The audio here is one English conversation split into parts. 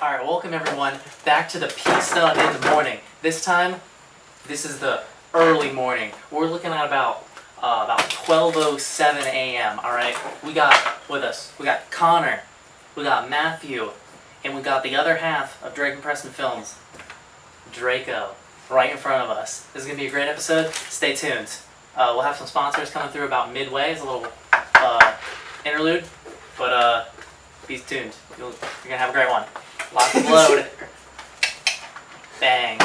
Alright, welcome everyone back to the Pista in the morning. This time, this is the early morning. We're looking at about 12:07 a.m. Alright, we got with us, we got Connor, we got Matthew, and we got the other half of Drake and Preston Films, Drako, right in front of us. This is going to be a great episode. Stay tuned. We'll have some sponsors coming through about midway as a little interlude, but be tuned. You're going to have a great one. Lots of load. Bang.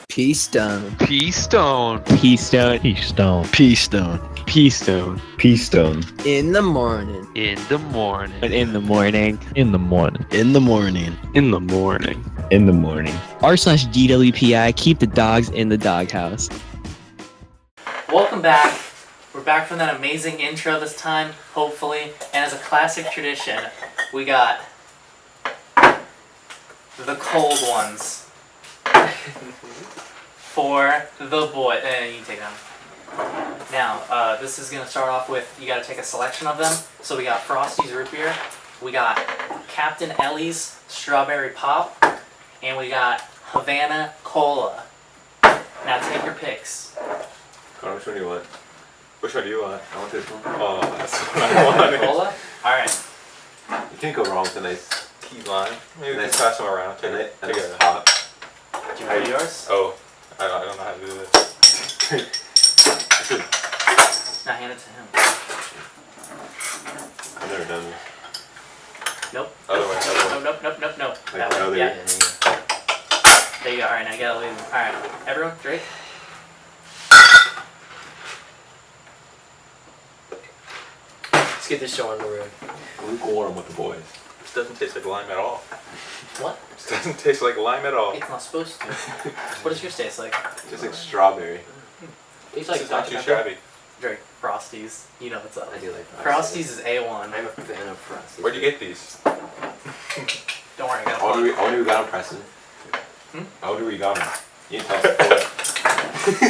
Pea stone. Pea stone. Pea stone. Pea stone. Pea stone. Pea stone. Pea stone. In the morning. In the morning. In the morning. In the morning. In the morning. In the morning. In the morning. r/DWPI. Keep the dogs in the doghouse. Welcome back. We're back from that amazing intro this time, hopefully. And as a classic tradition, we got the cold ones for the boy. You can take them. Now, this is going to start off with, you got to take a selection of them. So we got Frosty's Root Beer, we got Captain Ellie's Strawberry Pop, and we got Havana Cola. Now take your picks. Conor, which one do you want? Which one do you want? I want this one. Oh, that's what I wanted. Cola? Alright. You can't go wrong with a nice Key lime. Maybe Nice. just pass them around. Take and it. a Take nice it. pop. Do you want yours? Oh, I don't know how to do this. Now hand it to him. I've never done this. Nope. Other way. Other way. No. Like That way. other- Yeah. There you go. Alright, now you gotta leave. Alright. Everyone, Drake? Let's get this show on the road. Lukewarm with the boys. This doesn't taste like lime at all. What? This doesn't taste like lime at all. It's not supposed to. What does yours taste like? Just like strawberry. It's This is not too shabby. Drake, Frosties. You know what's up. I do like Frosties is A1. I'm a fan of Frosties. Where'd you get these? Don't worry, I got I wonder one. where you got them, Preston. I wonder where you got them. You didn't tell us before.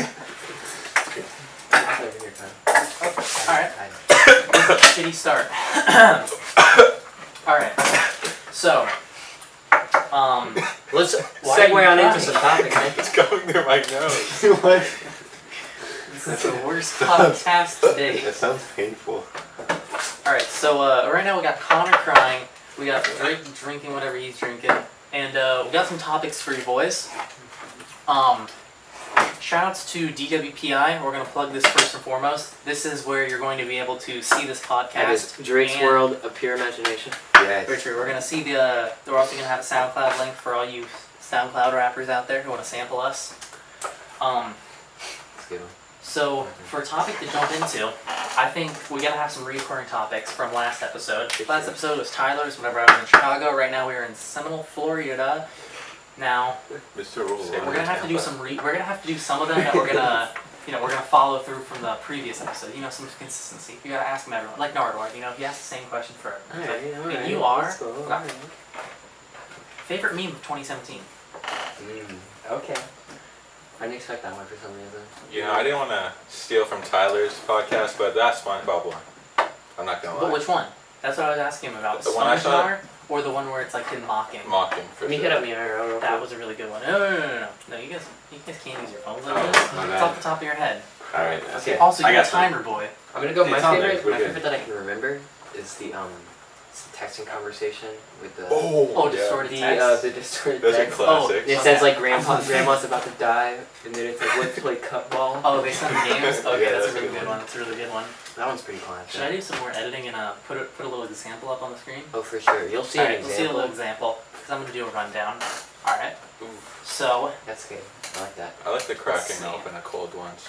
Alright. Shitty start. Alright. So, Let's Why are you segue on into crying? some topics, man. It's going through my nose. What? this is the worst podcast to date. That sounds painful. Alright, so right now we got Connor crying, we got Drake drinking whatever he's drinking, and we got some topics for you boys. Shoutouts to DWPI, we're going to plug this first and foremost. This is where you're going to be able to see this podcast. That is Drake's and- World of Pure Imagination. Yes. Very true. We're going to see we're also going to have a SoundCloud link for all you SoundCloud rappers out there who want to sample us. Let's get on. So, for a topic to jump into, I think we gotta have some recurring topics from last episode. Last episode was Tyler's whenever I was in Chicago. Right now we are in Seminole, Florida. Now, Mr. Roll. we're gonna have to do some we're gonna have to do some of them that we're gonna we're gonna follow through from the previous episode. Some consistency. You gotta ask them everyone. Like Nardwar, he asks the same question for everyone. Alright, you are. Let's go. Alright. Favorite meme of 2017? Okay. I didn't expect that one for some reason. I didn't want to steal from Tyler's podcast, but that's my bubble. I'm not gonna lie. But which one? That's what I was asking him about. The one I saw? Summer or the one where it's like him mocking? Mocking for Let me sure. hit up me IRL. That was a really good one. No. No, you guys can't use your phones like Oh, this. my It's bad. off the top of your head. Alright. Okay. Also, I you're a got some. timer boy. I'm gonna go. My It's on there, favorite. we're My good. favorite that I can remember is the texting conversation with the Oh, yeah. distorted the text. the distorted Those are text. classics. It says like grandma's about to die, and then it's like let's play cut ball. Oh, they send the games. Okay, Yeah, that's a that's a really good good one. one. That's a really good one. That one's pretty classic. Should I do some more editing and put a little example up on the screen? Oh, for sure. You'll see Alright, an we'll see a example. little example because I'm gonna do a rundown. All right. Ooh, So, That's good. I like that. I like the cracking see. open a cold ones.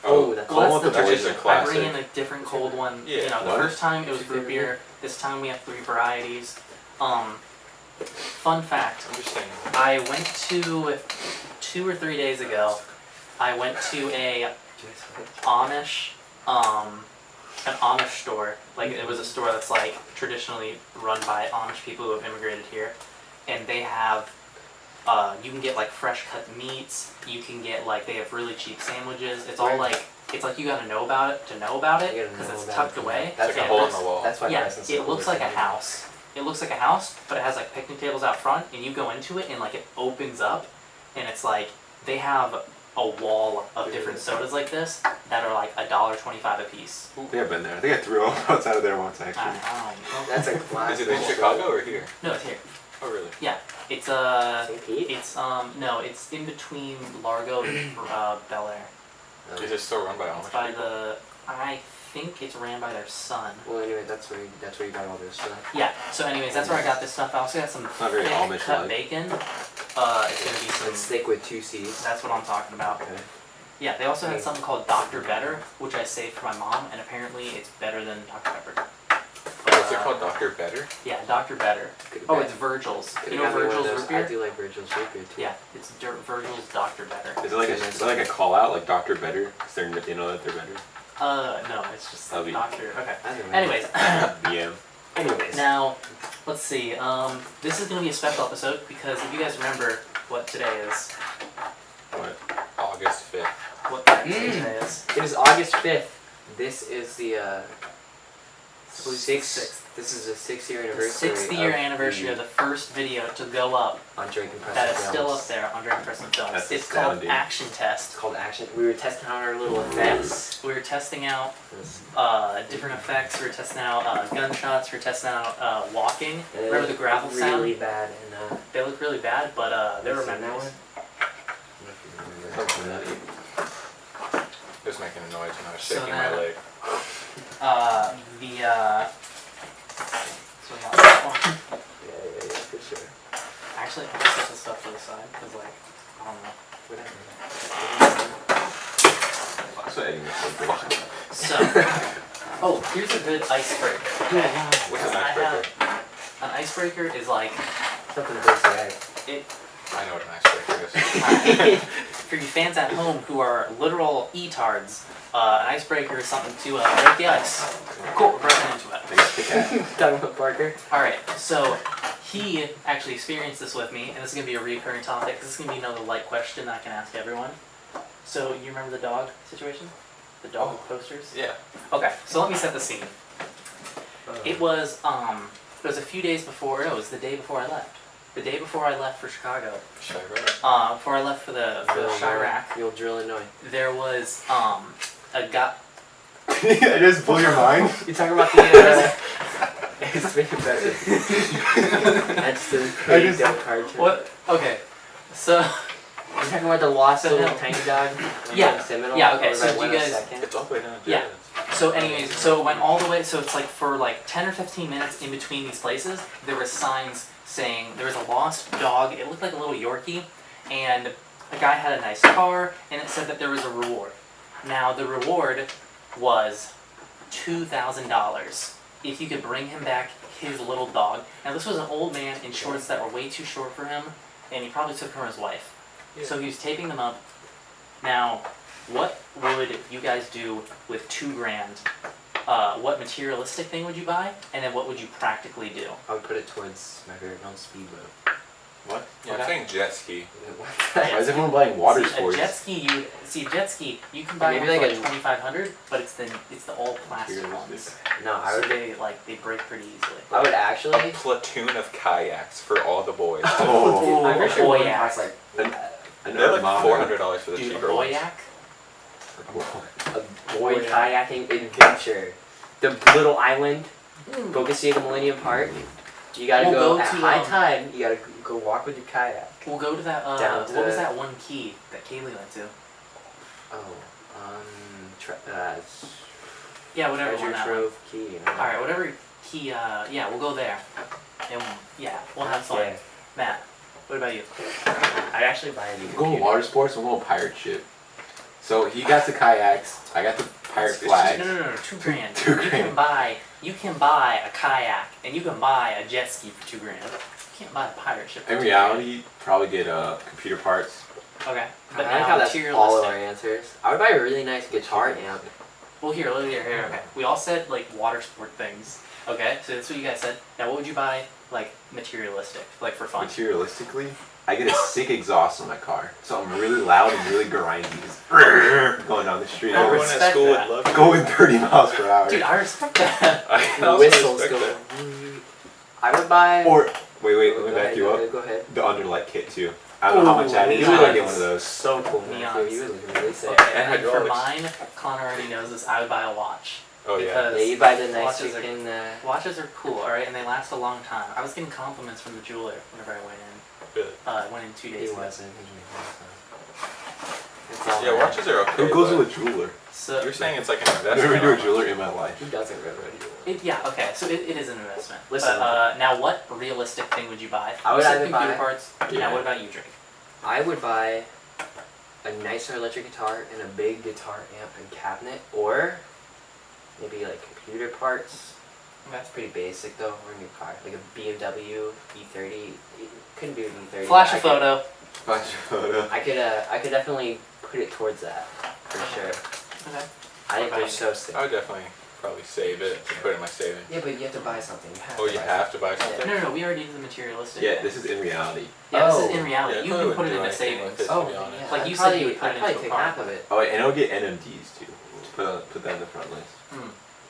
Oh, that's well, want that's the the boys trick. are I bring classic. in a different cold one. Yeah. The What? first time it was What's your root favorite beer. This time we have 3 varieties. Fun fact. Interesting. I went to 2 or 3 days ago. I went to an Amish store. Like it was a store that's like traditionally run by Amish people who have immigrated here, and they have. You can get like fresh cut meats. You can get like they have really cheap sandwiches. It's all Right. like it's like you gotta know about it to know about it You gotta because know it's about tucked it. away. That's It's like a And hole it in the wall. That's why Yeah, Preston's it so looks cool like a with house. it looks like a house, but it has like picnic tables out front, and you go into it and like it opens up, and it's like they have a wall of different sodas like this that are like $1.25 a piece. I think I've been there. I think I threw them outside of there once actually. I don't know. That's a class. Is it in Chicago or here? No, it's here. Oh, really? Yeah, it's St. Pete? it's no, it's in between Largo and Bel Air. Is it still run by It's Amish by people? the I think it's ran by their son. Well, anyway, that's where you got all this stuff. Yeah. So, anyways, that's where I got this stuff. I also got some Not very thick Amish-like. cut bacon. It's gonna be Let's some. stick with 2 C's. That's what I'm talking about. Okay. Yeah, they also had something called Dr. Better, which I saved for my mom, and apparently it's better than Dr. Pepper. What's it called? Dr. Better? Yeah, Dr. Better. Oh, it's Virgil's. You know Virgil's root I beer? do like Virgil's root beer too. Yeah, it's Virgil's Dr. Better. Is it like a call out like Dr. Better? Because they know that they're better. No, it's just That'll be- Doctor. Okay. I don't know. Anyways, BM. Anyways. now let's see. This is gonna be a special episode because if you guys remember what today is, What? August 5th. what today is. It is August 5th. This is the Sixth. This is the 6th-year The anniversary. 6th-year anniversary of the first video to go up on Drake and Preston that is Films. still up there on Drake Preston Films. That's It's called astounding. Action It's Test. called Action. We were testing out our little effects. We were testing out This- different effects. We were testing out gunshots. We were testing out walking. and it Remember the looked gravel really sound? bad and They look really bad, but they were Seen that memories. one? Something that you- It was making a noise when I was So shaking my then- leg. So we got that one. Yeah, for sure. Actually, I'll just set this stuff to the side because, like, I don't know. That's what Eddie was saying. So, oh, here's a good icebreaker. Okay? What's an I icebreaker? have- An icebreaker is like Something to break the ice. it. I know what an icebreaker is. For you fans at home who are literal etards, an icebreaker is something to break the ice. Cool, we're breaking into it. They got the cat. Talking about Parker. Alright, so he actually experienced this with me, and this is going to be a recurring topic. This is going to be another light question that I can ask everyone. So, you remember the dog situation? The dog posters? Yeah. Okay, so let me set the scene. It was a few days before, no, it was the day before I left. The day before I left for Chicago, Chirac. before I left for the Chirac, You'll drill Illinois. there was a guy. I just blew your mind. You talking about the it's making better. That's the I pretty just- dope card trick. What? Okay, so You're talking about the lost So little now- tiny dog? Yeah. Seminole? Yeah, okay, Or so that do one you a guys- second? It's all the way down. Yeah. Jazz. So anyways, so it went all the way, so it's like for like 10 or 15 minutes in between these places, there were signs saying there was a lost dog, it looked like a little Yorkie, and the guy had a nice car, and it said that there was a reward. Now, the reward was $2,000 if you could bring him back his little dog. Now, this was an old man in shorts that were way too short for him, and he probably took from his wife. So he was taping them up. Now, what would you guys do with $2,000? What materialistic thing would you buy, and then what would you practically do? I would put it towards my very own speedboat. What? Yeah, Okay. I'm saying jet ski. Why is everyone buying water See, sports? A jet ski you can buy Maybe one for like like a- 2,500, but it's the all plastic Materialistic. ones. No, I So would. they break pretty easily. I would A actually. platoon of kayaks for all the boys. Oh. I'm pretty sure one Boyak. costs like I They're like Mom. $400 for the Dude, a cheaper ones. boyak? a boy kayaking adventure. The little island, go Casino Millennium Park. You gotta We'll go go at to, high tide. You gotta go walk with your kayak. We'll go to that. Down to- What was that one key that Kaylee went to? Oh, Yeah, whatever one treasure that one. trove key. All right, whatever key. Yeah, we'll go there, and yeah, we'll have fun. Yeah. Matt, what about you? I'd actually buy a new I'm going computer. water sports. I'm going pirate ship. So he got the kayaks. I got the pirate flag. No, $2,000. $2,000. You can buy a kayak, and you can buy a jet ski for $2,000. You can't buy a pirate ship. For In $2,000. reality, probably get computer parts. Okay, I but like now how that's all of our materialistic. answers. I would buy a really nice guitar amp. Well, here. Okay. We all said like water sport things. Okay, so that's what you guys said. Now, what would you buy like materialistic, like for fun? Materialistically, I get a sick exhaust on my car, so I'm really loud and really grindy, just going down the street. I Everyone respect at school that. would love it. Going 30 miles per hour. Dude, I respect that. I The also whistles respect go. that. I would buy. Or wait, let me Go back ahead, you go up. ahead, Go ahead. The underlight kit too. I don't know how much that is. Ooh, I might get neons. one of those. So cool, man. Neons. You would look really sick. Okay, And and for hydraulics. mine, Connor already knows this. I would buy a watch. Oh yeah. Because Yeah, you buy the nice watches are- freaking. Watches are cool, all right, and they last a long time. I was getting compliments from the jeweler whenever I went in. Really? I went in 2 He days ago. wasn't. It's all Yeah, right. watches are okay. Who goes but to a jeweler? So You're saying it's like an I've never investment. been to a almost. jeweler in my life. Who doesn't go to a jeweler? yeah, okay, so it is an investment. Listen. But, now what realistic thing would you buy? I would You said either computer buy- parts. Yeah. Now what about you, Drake? I would buy a nicer electric guitar and a big guitar amp and cabinet, or maybe like computer parts. That's pretty basic though. Or a new car, like a BMW E30. Couldn't do an E30. Flash but a photo. Flash photo. I could definitely put it towards that for sure. Okay. I think they're Right. so sick. I would definitely probably save it to put in my savings. Yeah, but you have to buy something. You have Oh, to you buy have to buy something. something? No, we already did the materialistic. Yeah, thing. this is in reality. Yeah, this Oh. is in reality. Yeah, I you probably can put it wouldn't do into anything with savings. it, Oh, to be honest. Like I'd you said, you would probably- put it I'd probably into a take car. half of it. Oh, and I'll get NMDs too. Put that in the front list.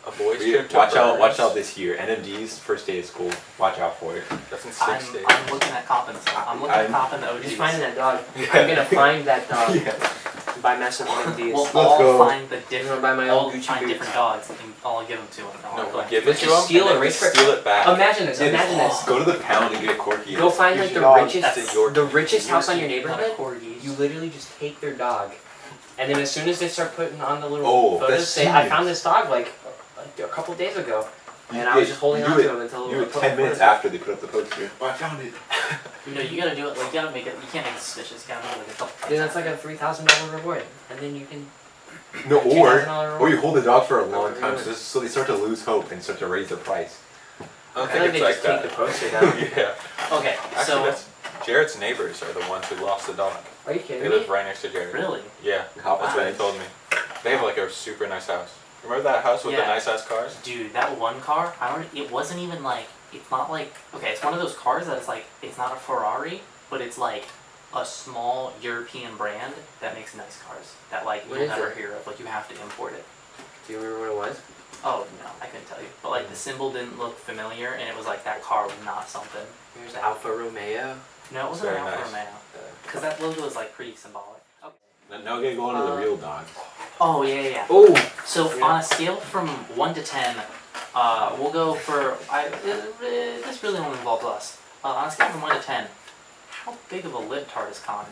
A boys We- trip to watch Burns? out this year. NMDs first day of school. Watch out for it. That's in I'm, 6 days. I'm looking at copping some. I'm looking at I'm- copping the I'm OGs. just finding that dog. Yeah. I'm gonna find that dog. Yeah. Buy massive MDs. We'll Let's all go. find the I'm different. gonna buy my all old Gucci find boots. different dogs and I'll give them to them. No, we'll give it Let's to just them steal and a then race we for- steal it back. Imagine this. Yeah, Imagine this. Go to the pound and get a corgi. Go find like the Dog. richest, That's a the richest house on your Not a neighborhood. corgis. You literally just take their dog, and then as soon as they start putting on the little Oh, photos, that's say, "I genius. found this dog like a couple days ago," and I Yeah, was just holding you on do to it- him until You do it it put 10 minutes photos. after they put up the poster. Oh, I found it. No, you gotta do it. Like you gotta make it. You can't make it suspicious. You gotta make it like a couple. Then that's like a $3,000 reward, and then you can. No, $2,000 or reward. you hold the dog for a long Really? time, so they start to lose hope and start to raise the price. I don't I feel think like they it's just like take the that. poster down. Yeah. Okay, Actually, so that's Jared's neighbors are the ones who lost the dog. Are you They kidding live me? right next to Jared. really, Yeah, How that's what he bad? told me. They have like a super nice house. Remember that house with the Yeah. nice ass cars? dude, that one car. I don't. It wasn't even like. It's not like. Okay, it's one of those cars that it's like. It's not a Ferrari, but it's like a small European brand that makes nice cars. That like What you'll is never it? hear of. Like you have to import it. Do you remember what it was? Oh no, I couldn't tell you. But like the symbol didn't look familiar, and it was like that car was not something. Here's Alfa Romeo. No, it wasn't an Very Alfa nice. Romeo. Because that logo is like pretty symbolic. Okay. Now we're gonna go on to the real dog. Oh yeah. Oh, So Yeah. on a scale from 1 to 10, we'll go for. This really only involves us. On a scale from 1 to 10, how big of a libtard is Conor?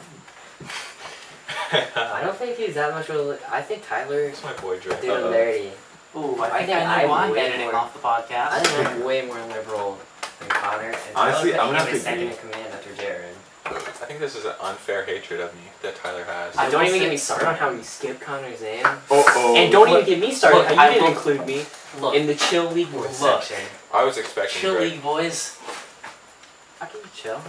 I don't think he's that much of a. I think Tyler It's my boy Drake. did him dirty. Ooh, I I think think I know who I'm I'm way editing more- off the podcast. I think I'm way more liberal than Connor. And Honestly, Tyler I'm gonna became have to second agree. in command after Jared. I think this is an unfair hatred of me that Tyler has. I Don't will even say- get me started on how you skipped Connor's name. Oh. And don't even Look- get me started look, how you I didn't will- include me Look, in the chill league boys Look. section. I was expecting Chill Drake. League boys. I can chill.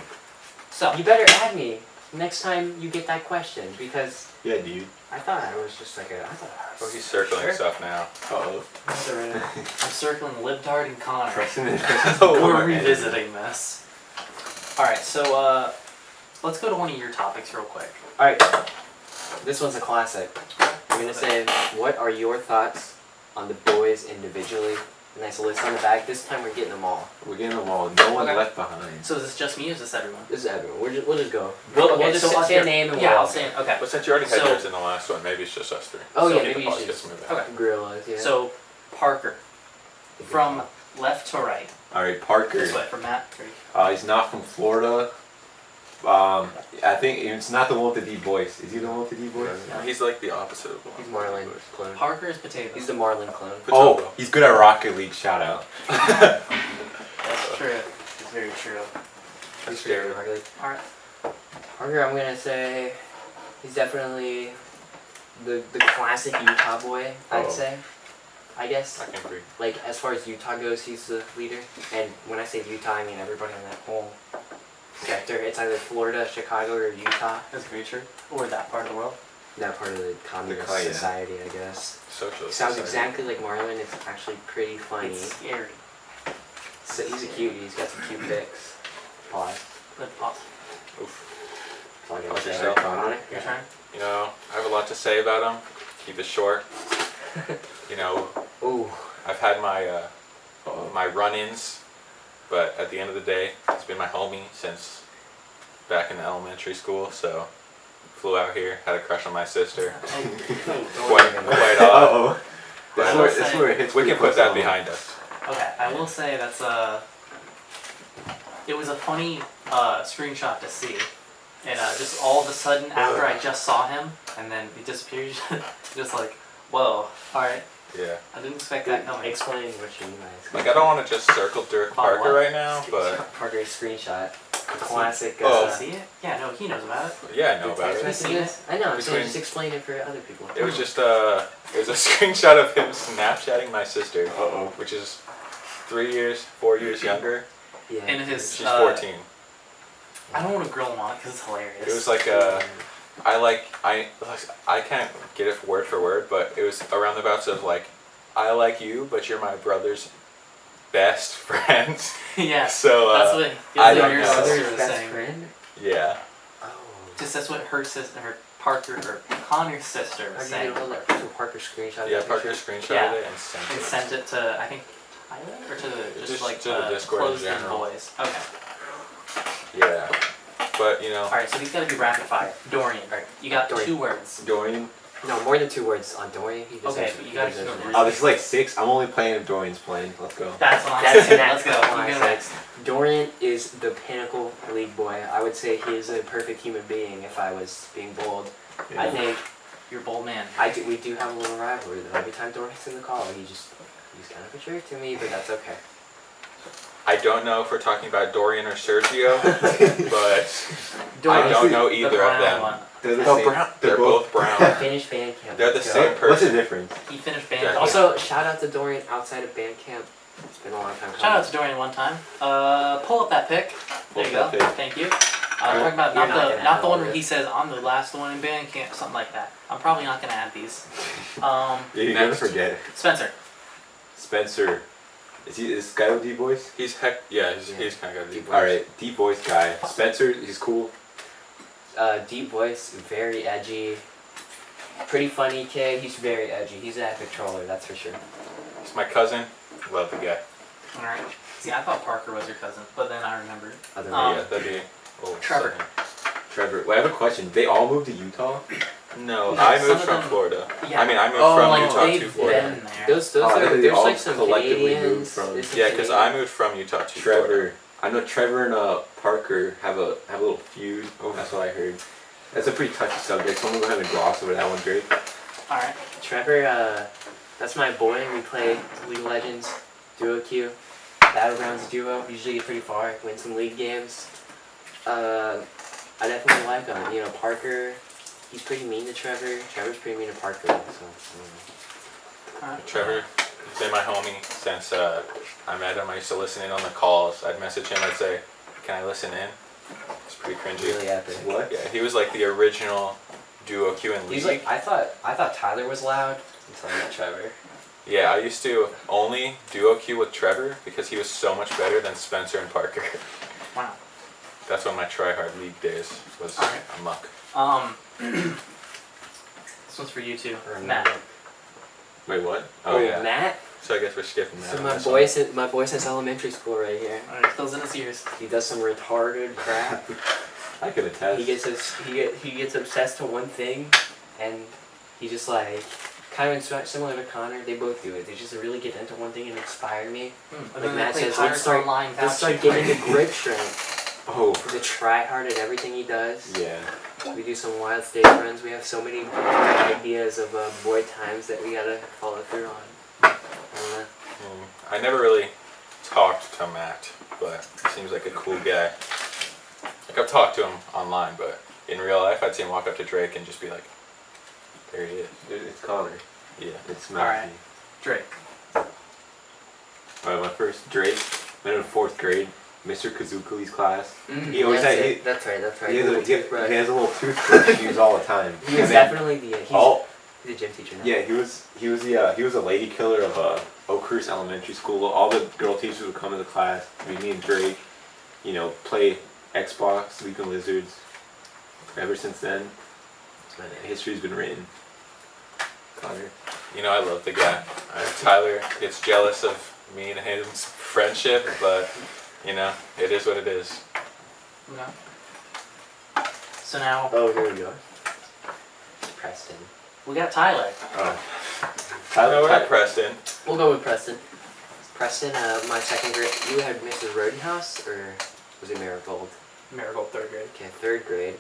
So, You better add me next time you get that question because Yeah, dude. I thought I was just like a. I thought I was Oh, he's circling sure. stuff now. Uh-oh. I'm circling libtard and Conor. Preston Oh, We're my revisiting this. Alright, so let's go to one of your topics real quick. Alright, this one's a classic. I'm gonna say, what are your thoughts on the boys individually? A nice list on the back. This time we're getting them all. We're getting them all. No one Okay. left behind. So is this just me or is this everyone? This is everyone. We'll just go. We'll Okay, just so I'll say hear- a name and Yeah, we'll I'll say it. Okay. But since you already had So- yours in the last one, maybe it's just us three. Oh So yeah, get maybe the you should podcast moving. Okay. grill us. Yeah. So, Parker. From left to right. Alright, Parker. This way, from Matt. Drake. He's not from Florida. I think it's not the one with the deep voice. Is he the one with the deep voice? No. He's like the opposite of one. he's Marlin clone. Parker is potato. He's the Marlin clone. Potato. Oh, he's good at Rocket League. Shout out. That's true. It's very true. That's scary. Alright. Parker, I'm gonna say he's definitely the classic Utah boy. I'd Oh. say. I guess. I can agree. Like as far as Utah goes, he's the leader. And when I say Utah, I mean everybody in that whole sector. It's either Florida, Chicago, or Utah. That's very true. Or that part of the world. That part of the communist yeah. society, I guess. Socialist. Sounds society. exactly like Marlin. It's actually pretty funny. It's scary. So he's a cutie. He's got some cute pics. Pause. Good pause. Oof. That's all I gotta Watch say. yourself. Connor? Your turn. You know, I have a lot to say about him. Keep it short. You know, Ooh. I've had my my run-ins but at the end of the day, he's been my homie since back in elementary school. So flew out here, had a crush on my sister. Quite odd. Uh-oh. I will This is say- where it hits We pretty can put close that to behind us. Okay, I will say that's it was a funny screenshot to see, and just all of a sudden after I just saw him and then he disappeared, just like, whoa, all right, Yeah. I didn't expect that coming. Explain what you mean by Like I don't want to just circle Dirk Parker what? right now, but Parker's screenshot. The classic. Oh. Did you see it? Yeah, no, he knows about it. yeah, I know about text it. Have you seen messages. I know. I'm saying Between- just explain it for other people. It was just it was a screenshot of him Snapchatting my sister, Uh-oh. which is 4 years younger. Yeah. In his, She's 14. I don't want to grill him on it because it's hilarious. It was like I can't get it word for word, but it was around the bouts of like, I like you, but you're my brother's best friend. yeah, So that's what I your don't know. sister Brother's was best saying. friend. yeah, Oh. Just that's what her sister, her Parker or Connor's sister was Are saying, you able to so Parker screenshot? yeah. that Parker picture? screenshotted Yeah. it and sent and it. sent it to I think Tyler or to the just like to the Discord in closed in general. boys. Okay. Yeah, but you know, All right, so these gotta be rapid fire. Dorian, Alright, you got Dorian. 2 words. Dorian. No, more than 2 words on Dorian. He just Okay, has- but you he gotta just keep has it an real. Oh, this is like 6. I'm only playing if Dorian's playing. Let's go. That's what I'm That's saying. an Let's go. excellent You go line. next. Dorian is the pinnacle league boy. I would say he is a perfect human being if I was being bold. Yeah. I think You're a bold man. we do have a little rivalry though. Every time Dorian's in the call, he's kind of a jerk to me, but that's okay. I don't know if we're talking about Dorian or Sergio, but I Dorian, don't know the either of brown them. one. They're the Oh, same. brown. They're both brown. Finish band camp. They're the let's same go. person. What's the difference? He finished band. Yeah. Also, shout out to Dorian outside of band camp. It's been a long time. Shout out to Dorian one time. Pull up that pic. There you Pull go. up that pic. Thank you. Talking about You're not not the gonna not have the one all where of he it. says I'm the last one in band camp, something like that. I'm probably not gonna add these. Yeah, you're gonna Next. forget. Spencer. Spencer. Is he this guy with deep voice? He's kind of got a deep voice. Alright, deep voice guy. Spencer, he's cool. Deep voice, very edgy. Pretty funny kid. He's very edgy. He's an epic troller, that's for sure. He's my cousin. Love the guy. All right. See, I thought Parker was your cousin, but then I remembered. Other Yeah, that'd be. Oh, Trevor. Trevor. Well, I have a question. They all moved to Utah? No, No, I some moved of from them- Florida. Yeah. I mean, I moved Oh, from like Utah they've to Florida. been there. Those Oh, I thought they there's all like some collectively moved Canadians. from- there's some Yeah, because I Canadians. moved from Utah to Florida. Trevor. I know Trevor and Parker have a little feud. Oh, that's what I heard. That's a pretty touchy subject. Someone's gonna gloss over that one, Drake. All right. Trevor, that's my boy. We play League of Legends, duo queue, Battlegrounds duo. Usually get pretty far, win some league games. I definitely like him. You know, Parker, he's pretty mean to Trevor. Trevor's pretty mean to Parker. So, All right. Trevor has been my homie since I met him. I used to listen in on the calls. I'd message him. I'd say, "Can I listen in?" It's pretty cringy. really epic. What? Yeah, he was like the original duo Q in He's league. like, I thought Tyler was loud until I met Trevor. Yeah, I used to only duo Q with Trevor because he was so much better than Spencer and Parker. Wow. That's when my try-hard league days was Alright. amok. This one's for you too, Or Matt. Wait, what? Oh, yeah. Matt. So I guess we're skipping that. So on my this boy since elementary school right here. All right, fills in his ears. He does some retarded crap. I can attest. He gets obsessed to one thing, and he just like kind of similar to Connor. They both do it. They just really get into one thing and inspire me. And Like then they Matt play says, Pirates Online. Let's start vouching getting for the grip strength. Oh, To try hard at everything he does. yeah. We do some wild stage runs. We have so many ideas of boy times that we gotta follow through on. I never really talked to Matt, but he seems like a cool guy. Like I've talked to him online, but in real life, I'd see him walk up to Drake and just be like, "There he is." It's Conor. Yeah. It's Alright. Matthew. Drake. Alright, my first Drake. Went in 4th grade. Mr. Kazukuli's class. Mm, He always had. That's right. That's right. He has Little a toothbrush. he has a little toothbrush he uses all the time. He was And then definitely he's all a gym teacher now. yeah, he was a lady killer of Oakhurst Elementary School. All the girl teachers would come to the class. Me and Drake, you know, play Xbox, League of Lizards. Ever since then, history's been written. Connor. You know, I love the guy. Tyler gets jealous of me and his friendship, but You know, it is what it is. Okay. So now Oh, here we go. Preston. we got Tyler. Hello, we're at Preston. We'll go with Preston. Preston, my second grade. You had Mrs. Rodenhouse, or was it Marigold? Marigold, 3rd grade. Okay, 3rd grade.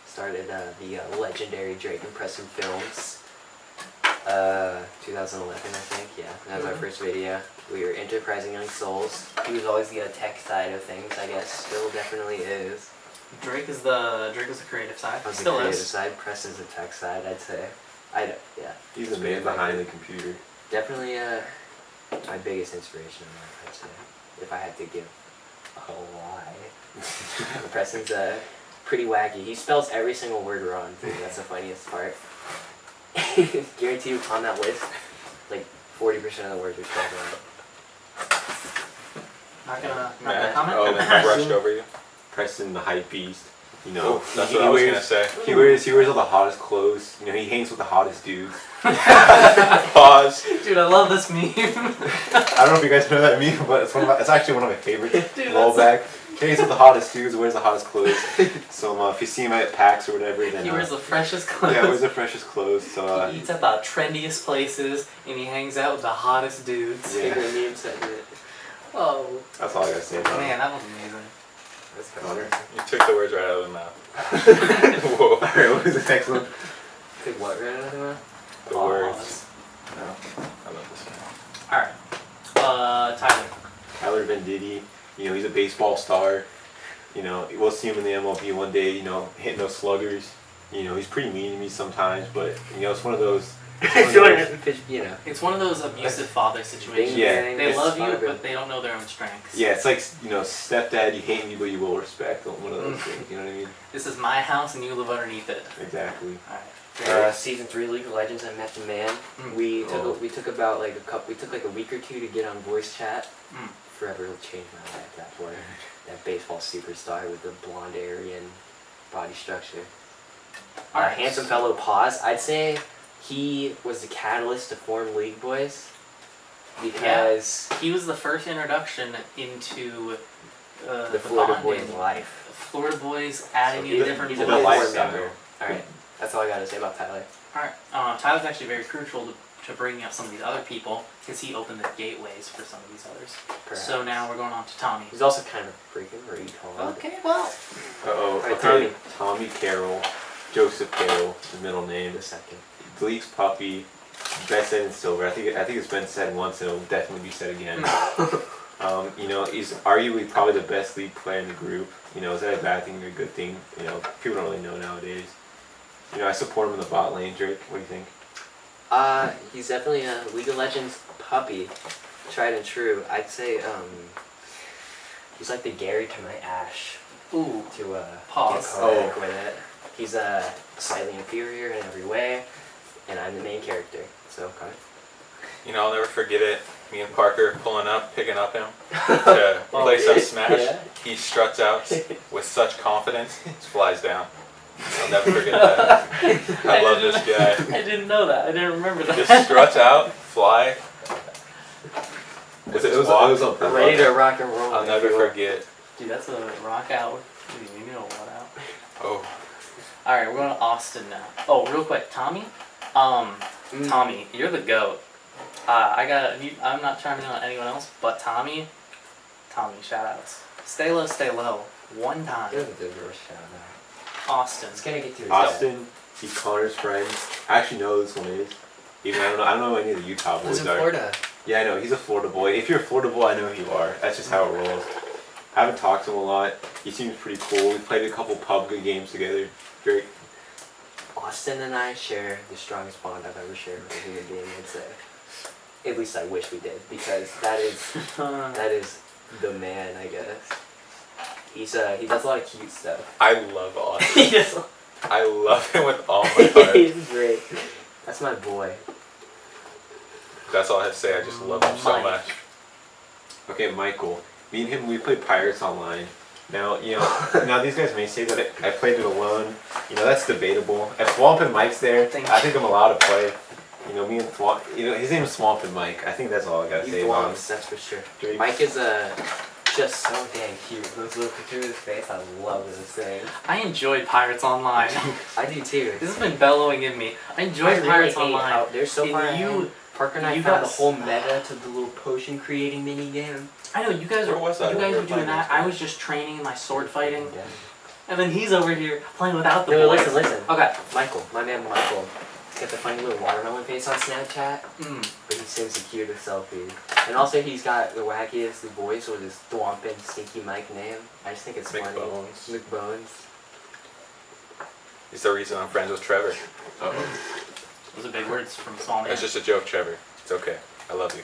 Started the legendary Drake and Preston films. 2011, I think. Yeah, that was our first video. We were enterprising young souls. He was always the tech side of things, I guess. Still definitely is. Drake is the creative side. On the Still creative is. side, Preston's the tech side, I'd say. Yeah. He's the man behind the computer. Definitely my biggest inspiration in life, I'd say. If I had to give a lie. Preston's pretty wacky. He spells every single word wrong, too. That's the funniest part. Guarantee you on that list, like 40% of the words are spelled wrong. Not gonna Matt, comment. oh, I brushed over you. Preston, the hype beast. You know, Oh, that's what I was gonna say. He wears all the hottest clothes. You know, he hangs with the hottest dudes. Pause. Dude, I love this meme. I don't know if you guys know that meme, but it's actually one of my favorites. Dude, Rollback. He hangs with the hottest dudes, wears the hottest clothes. So if you see him at PAX or whatever, then He wears the freshest clothes. yeah, wears the freshest clothes. So He eats at the trendiest places, and he hangs out with the hottest dudes. Yeah. Favorite meme segment. Oh, that's all I gotta say about man, him. that was amazing. That's Connor. You took the words right out of the mouth. Whoa. Alright, what was the next one? Take what right out of the mouth? The words. No. I love this guy. Alright. Tyler. Tyler Venditti. You know, he's a baseball star. You know, we'll see him in the MLB one day, you know, hitting those sluggers. You know, he's pretty mean to me sometimes, but, you know, it's one of those... I feel like you know. It's one of those abusive father situations. Yeah, They it's love you, not good. but they don't know their own strengths. Yeah, it's like, you know, stepdad, you hate me, but you will respect. One of those things, you know what I mean? This is my house, and you live underneath it. Exactly. Alright. Season 3 League of Legends, I met the man. Mm. We took about like we took like a week or two to get on voice chat. Mm. Forever changed my life. That boy, that baseball superstar with the blonde Aryan body structure. Alright. Handsome fellow pause. I'd say he was the catalyst to form League Boys because He was the first introduction into the Florida bonding. boys' life. Florida boys adding So in different he's a The big boys. lifestyle. member. All right, that's all I gotta say about Tyler. Alright. Tyler's actually very crucial to bringing up some of these other people because he opened the gateways for some of these others. Perhaps. So now we're going on to Tommy. He's also kind of freaking retarded. Okay, well. Uh-oh. Alright, Okay. Tommy Carroll. Joseph Carroll, his middle name. The second. Gleek's puppy. Best said in silver. I think it's been said once and it'll definitely be said again. You know, he's arguably probably the best league player in the group. You know, is that a bad thing or a good thing? You know, people don't really know nowadays. You know, I support him in the bot lane, Drake. What do you think? He's definitely a League of Legends puppy, tried and true. I'd say he's like the Gary to my Ash Ooh. to Pause. get poetic with it. He's slightly inferior in every way, and I'm the main character. So Connor. You know, I'll never forget it. Me and Parker pulling up, picking up him to play some Smash. Yeah. He struts out with such confidence, just flies down. I'll never forget that. I love this guy. I didn't know that. I didn't remember that. Just struts out, fly. With It his was walk. on I'm purpose. ready to rock and roll. I'll if never you will. forget. Dude, that's a rock out. Dude, you know what out. Oh, Alright, we're going to Austin now. Oh, real quick, Tommy? Tommy, you're the GOAT. I'm not chiming in on anyone else, but Tommy, shoutouts. Stay low, stay low. One time. Give him a real shout out. Austin. It's gonna get to his Austin, he's Connor's friend. I actually know who this one is. Even I don't know who any of the Utah boys He's in are. Florida. Yeah, I know. He's a Florida boy. If you're a Florida boy, I know who you are. That's just how it rolls. I haven't talked to him a lot. He seems pretty cool. We played a couple PUBG games together. Drake. Austin and I share the strongest bond I've ever shared with a human being, I'd say. At least I wish we did, because that is the man, I guess. He does a lot of cute stuff. I love Austin. He just- I love him with all my heart. He's great. That's my boy. That's all I have to say. I just love him so Mike. much. Okay, Michael. Me and him, we played Pirates Online. Now, you know, now these guys may say that I played it alone. You know, that's debatable. If Swamp and Mike's there, I think I'm allowed to play. You know, me and Swamp, you know, his name is Swamp and Mike. I think that's all I gotta He say about him. belongs, that's for sure. Drake. Mike is just so dang cute. Those little pictures of his face, I love those things. I enjoyed Pirates Online. I do too. This has been bellowing in me. I enjoyed Pirates Online. They're so And far you- ahead. Parker and I you found the guys- whole meta to the little potion creating mini game. I know you guys Where are. was that You when guys we were were doing playing that. this I game? was just training my sword fighting, Yeah. and then he's over here playing without the No, boys. listen. Okay. Michael, my man Michael, he's got the funny little watermelon face on Snapchat, Mm. but he sends the cutest selfies. And also he's got the wackiest voice with his thwomping stinky Mike name. I just think it's funny. McBones. McBones. He's the reason I'm friends with Trevor. Those are big words from a small man. It's just a joke, Trevor. It's okay. I love you.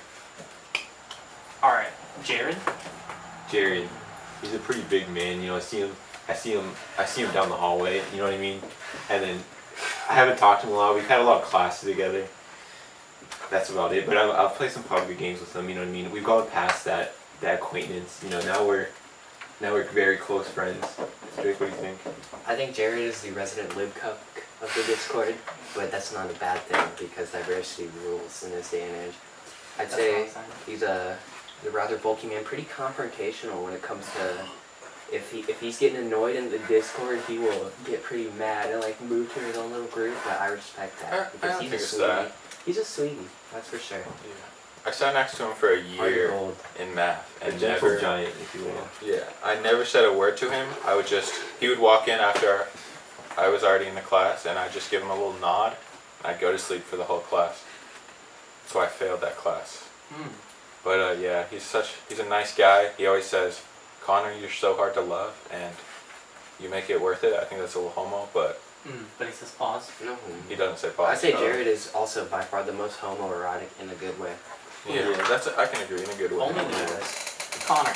All right, Jared. Jared, he's a pretty big man. You know, I see him down the hallway. You know what I mean? And then I haven't talked to him a lot. We've had a lot of classes together. That's about it. But I'll play some PUBG games with him. You know what I mean? We've gone past that acquaintance. You know, now we're very close friends. Drake, what do you think? I think Jared is the resident lib cuck of the Discord, but that's not a bad thing because diversity rules in this day and age. I'd That's say what I'm saying. he's a rather bulky man, pretty confrontational when it comes to if he's getting annoyed in the Discord, he will get pretty mad and like move to his own little group. But I respect I that because don't he's think a it's sweetie. that. He's a sweetie, that's for sure. I sat next to him for a Heart of year gold. in math A and gentle never. giant, if you will. Yeah, I never said a word to him. He would walk in after I was already in the class, and I'd just give him a little nod. And I'd go to sleep for the whole class. So I failed that class. Mm. But yeah, he's a nice guy. He always says, Connor, you're so hard to love, and you make it worth it. I think that's a little homo, but But he says pause. No. he doesn't say pause. I'd say Jared is also by far the most homoerotic in a good way. Yeah, I can agree in a good way. Only the boys. Connor.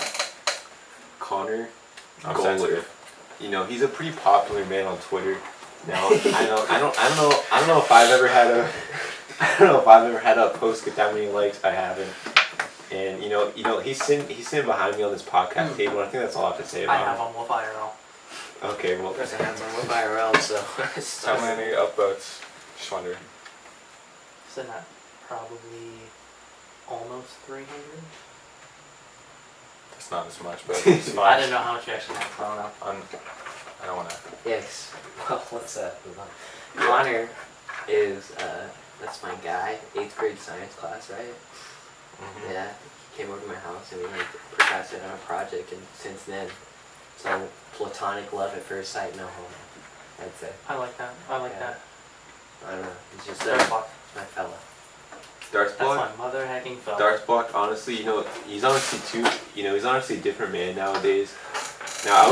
Connor, I'm Gold. sensitive. You know, he's a pretty popular man on Twitter. Now, I don't know if I've ever had a post get that many likes. I haven't. And you know, he's sitting behind me on this podcast table. And I think that's all I have to say I about have him. on Wolf IRL. Okay, well, There's a hands-on with IRL, so How many upvotes? Just wondering. Sitting at probably almost 300. It's not as much, but it's I fine. didn't know how much you actually had. I don't know. I don't want to. yes. Well, let's move on. Connor is that's my guy. 8th grade science class, right? Yeah. He came over to my house and we like procrastinated on a project, and since then, so platonic love at first sight, no homo. I'd say. I like that. I like Yeah. that. I don't know. He's just Darksblock. my fella. That's Darksblock. my mother hacking fella. Darksblock, honestly, you know, he's honestly he's honestly a different man nowadays. Now,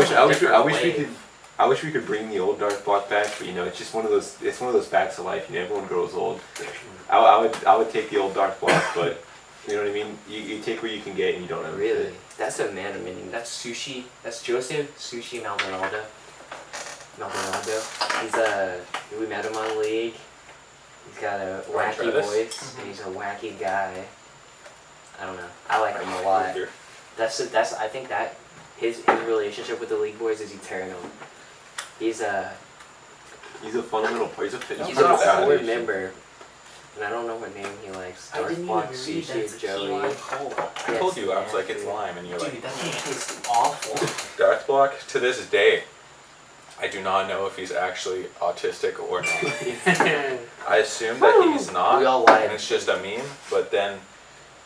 I wish we could bring the old Darksblock back, but you know, it's just one of those facts of life. You know, everyone grows old. I would take the old Darksblock, but you know what I mean. You take what you can get, and you don't ever Really? fit. That's a man of meaning. That's Sushi. That's Joseph Sushi Maldonado. We met him on League. He's got a Wanna try wacky this? voice, and he's a wacky guy. I don't know. I like him a lot. That's I think that his relationship with the League boys is eternal. He's a fundamental part. he's part a of the core foundation. member, and I don't know what name he likes. I didn't Darksblock, even read Sushi, that's a key Joey. lime cola. I told you, I was like, it's yeah. lime, and you're like, Dude, that thing tastes awful. Darksblock, to this day, I do not know if he's actually autistic or not. I assume that he's not, We all lied. and it's just a meme, but then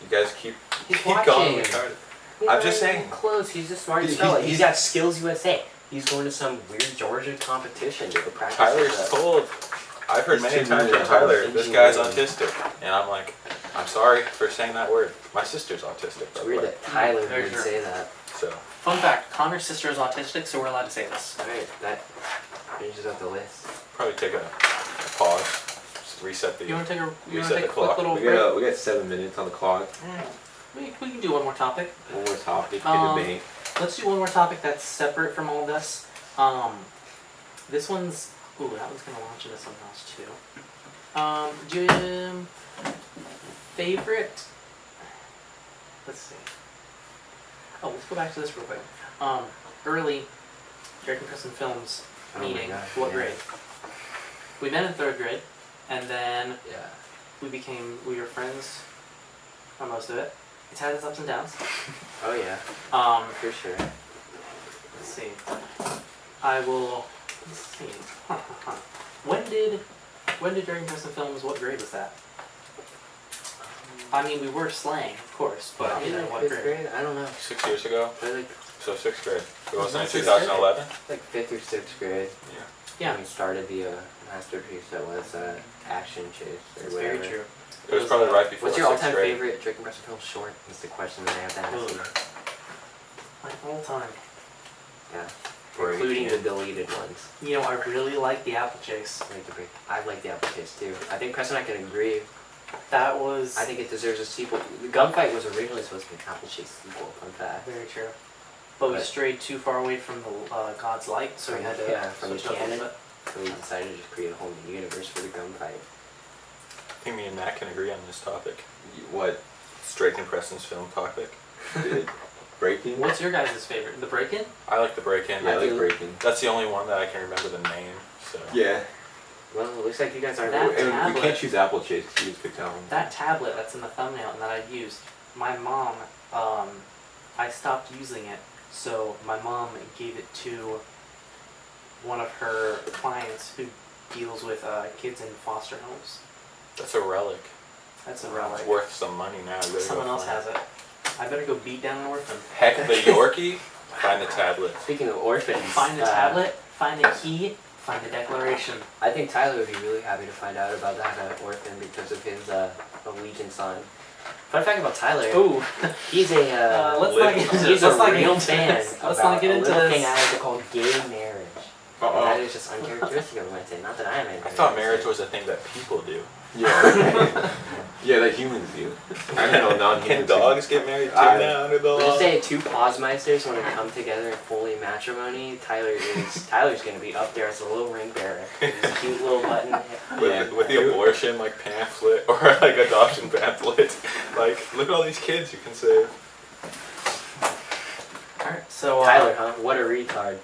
you guys keep He's calling me watching. retarded. He's I'm just not saying. even close. He's the smartest He's- fella. he's- He's got Skills USA. He's going to some weird Georgia competition to practice. Tyler's told, I've heard He's many too times new from to Tyler, this guy's engineering. autistic. And I'm like, I'm sorry for saying that word. My sister's autistic, by It's the weird way. that Tyler Very would true. say that. So, Fun fact: Connor's sister is autistic, so we're allowed to say this. Alright, that finishes up the list. probably take a pause, just reset the. You want to take a Reset the quick clock. little We break? got 7 minutes on the clock. We can do one more topic. One more topic in Um, debate. Let's do one more topic that's separate from all this. This one's that one's gonna launch into something else too. Jim, favorite. Let's see. Oh, let's go back to this real quick. Early American Custom Films Oh my meeting. God, What yeah. grade? We met in 3rd grade, and then Yeah. we were friends for most of it. It's had its ups and downs. Oh yeah, for sure. Let's see. Let's see. When did Dragon Preston Films, what grade was that? I mean, we were slaying, of course, but Probably in like what 5th grade? grade. I don't know. 6 years ago. Probably like So 6th grade. It wasn't in Sixth grade? 2011. like 5th or 6th grade. Yeah, When we started the masterpiece that was Action Chase or it's whatever. very true. It was probably right before What's your 6th all-time grade. favorite Dragon Preston film short? Is the question that I have to ask you. Like all time. Yeah. Break, Including yeah. the deleted ones. You know, I really like the Apple Chase. I like the Apple Chase too. I think Preston and I can agree. That was I think it deserves a sequel. The gunfight was originally supposed to be an Apple Chase sequel. Fun fact. very true. But we But- strayed too far away from the God's Light, so we had to From the switch up a canon. little bit. So we decided to just create a whole new universe for the gunfight. I think me and Matt can agree on this topic. What? It's Drake and Preston's film topic. Breaking? What's your guys' favorite? The Break-In? I like the break-in. Yeah, I like do. breaking. That's the only one that I can remember the name. So. Yeah. Well, it looks like you guys aren't. That really- And tablet. we can't choose Apple Chase because you just picked that one. That tablet that's in the thumbnail and that I used, my mom, I stopped using it, so my mom gave it to one of her clients who deals with kids in foster homes. That's a relic. That's a relic. It's worth some money now. You better Someone go else find has it. I better go beat down an orphan. Heck, the Yorkie. Find the tablet. Speaking of orphans, Find the tablet, find the key, find the declaration. I think Tyler would be really happy to find out about that orphan because of his allegiance on. Fun fact about Tyler. Ooh, He's a let's not get into he's this. a Let's not get real into fan. this. Let's not get into a little this. thing I like to call gay marriage. Uh-oh. That is just uncharacteristic of Linton. Not that I am. I thought marriage was a thing that people do. Yeah. Yeah, that humans do. I don't know, non-human Can dogs get married too I- now under the Let's law? say two Posmeisters want to come together in fully matrimony. Tyler's gonna be up there as a little ring bearer. He's a cute little button. With the abortion like pamphlet or like adoption pamphlet. Like, look at all these kids you can save. Alright, so Tyler, huh? What a retard.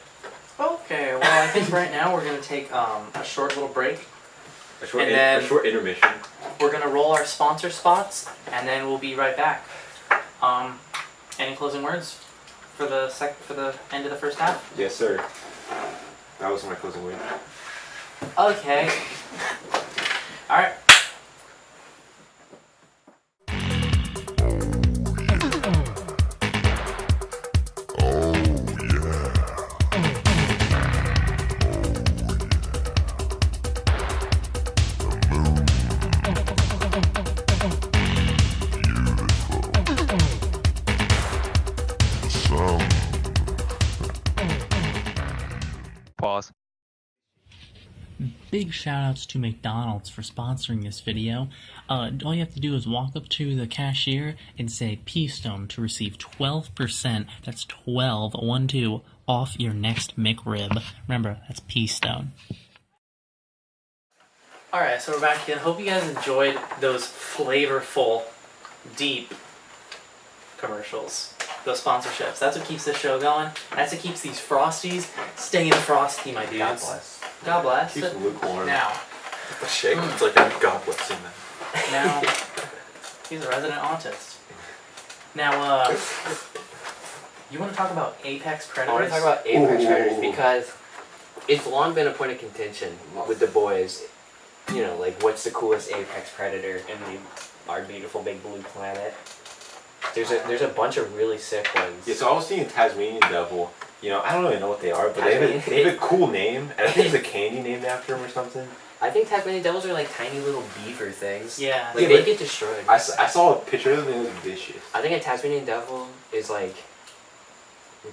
Okay, well I think right now we're gonna take a short little break. A short, And then- a short intermission. We're gonna roll our sponsor spots, and then we'll be right back. Any closing words for the end of the first half? Yes, sir. That was my closing word. Okay. All right. Pause. Big shout outs to McDonald's for sponsoring this video. All you have to do is walk up to the cashier and say P-Stone to receive 12%, that's 12, 1-2, off your next McRib. Remember, that's P-Stone. Alright, so we're back again. Hope you guys enjoyed those flavorful, deep commercials. Those sponsorships. That's what keeps this show going. That's what keeps these Frosties staying frosty, my dudes. God bless. God bless. Keeps them lukewarm. Now, The shake, it's like a goblet in there. now, he's a resident autist. Now, you want to talk about apex I predators? want to talk about apex Ooh. predators because it's long been a point of contention with the boys. You know, like what's the coolest apex predator in our beautiful big blue planet? There's a bunch of really sick ones. Yeah, so I was seeing Tasmanian Devil. You know, I don't really know what they are, but they have a cool name, and I think there's a candy named after them or something. I think Tasmanian devils are like tiny little beaver things. Yeah. Like Yeah, they but get destroyed. I saw a picture of them and it was vicious. I think a Tasmanian devil is like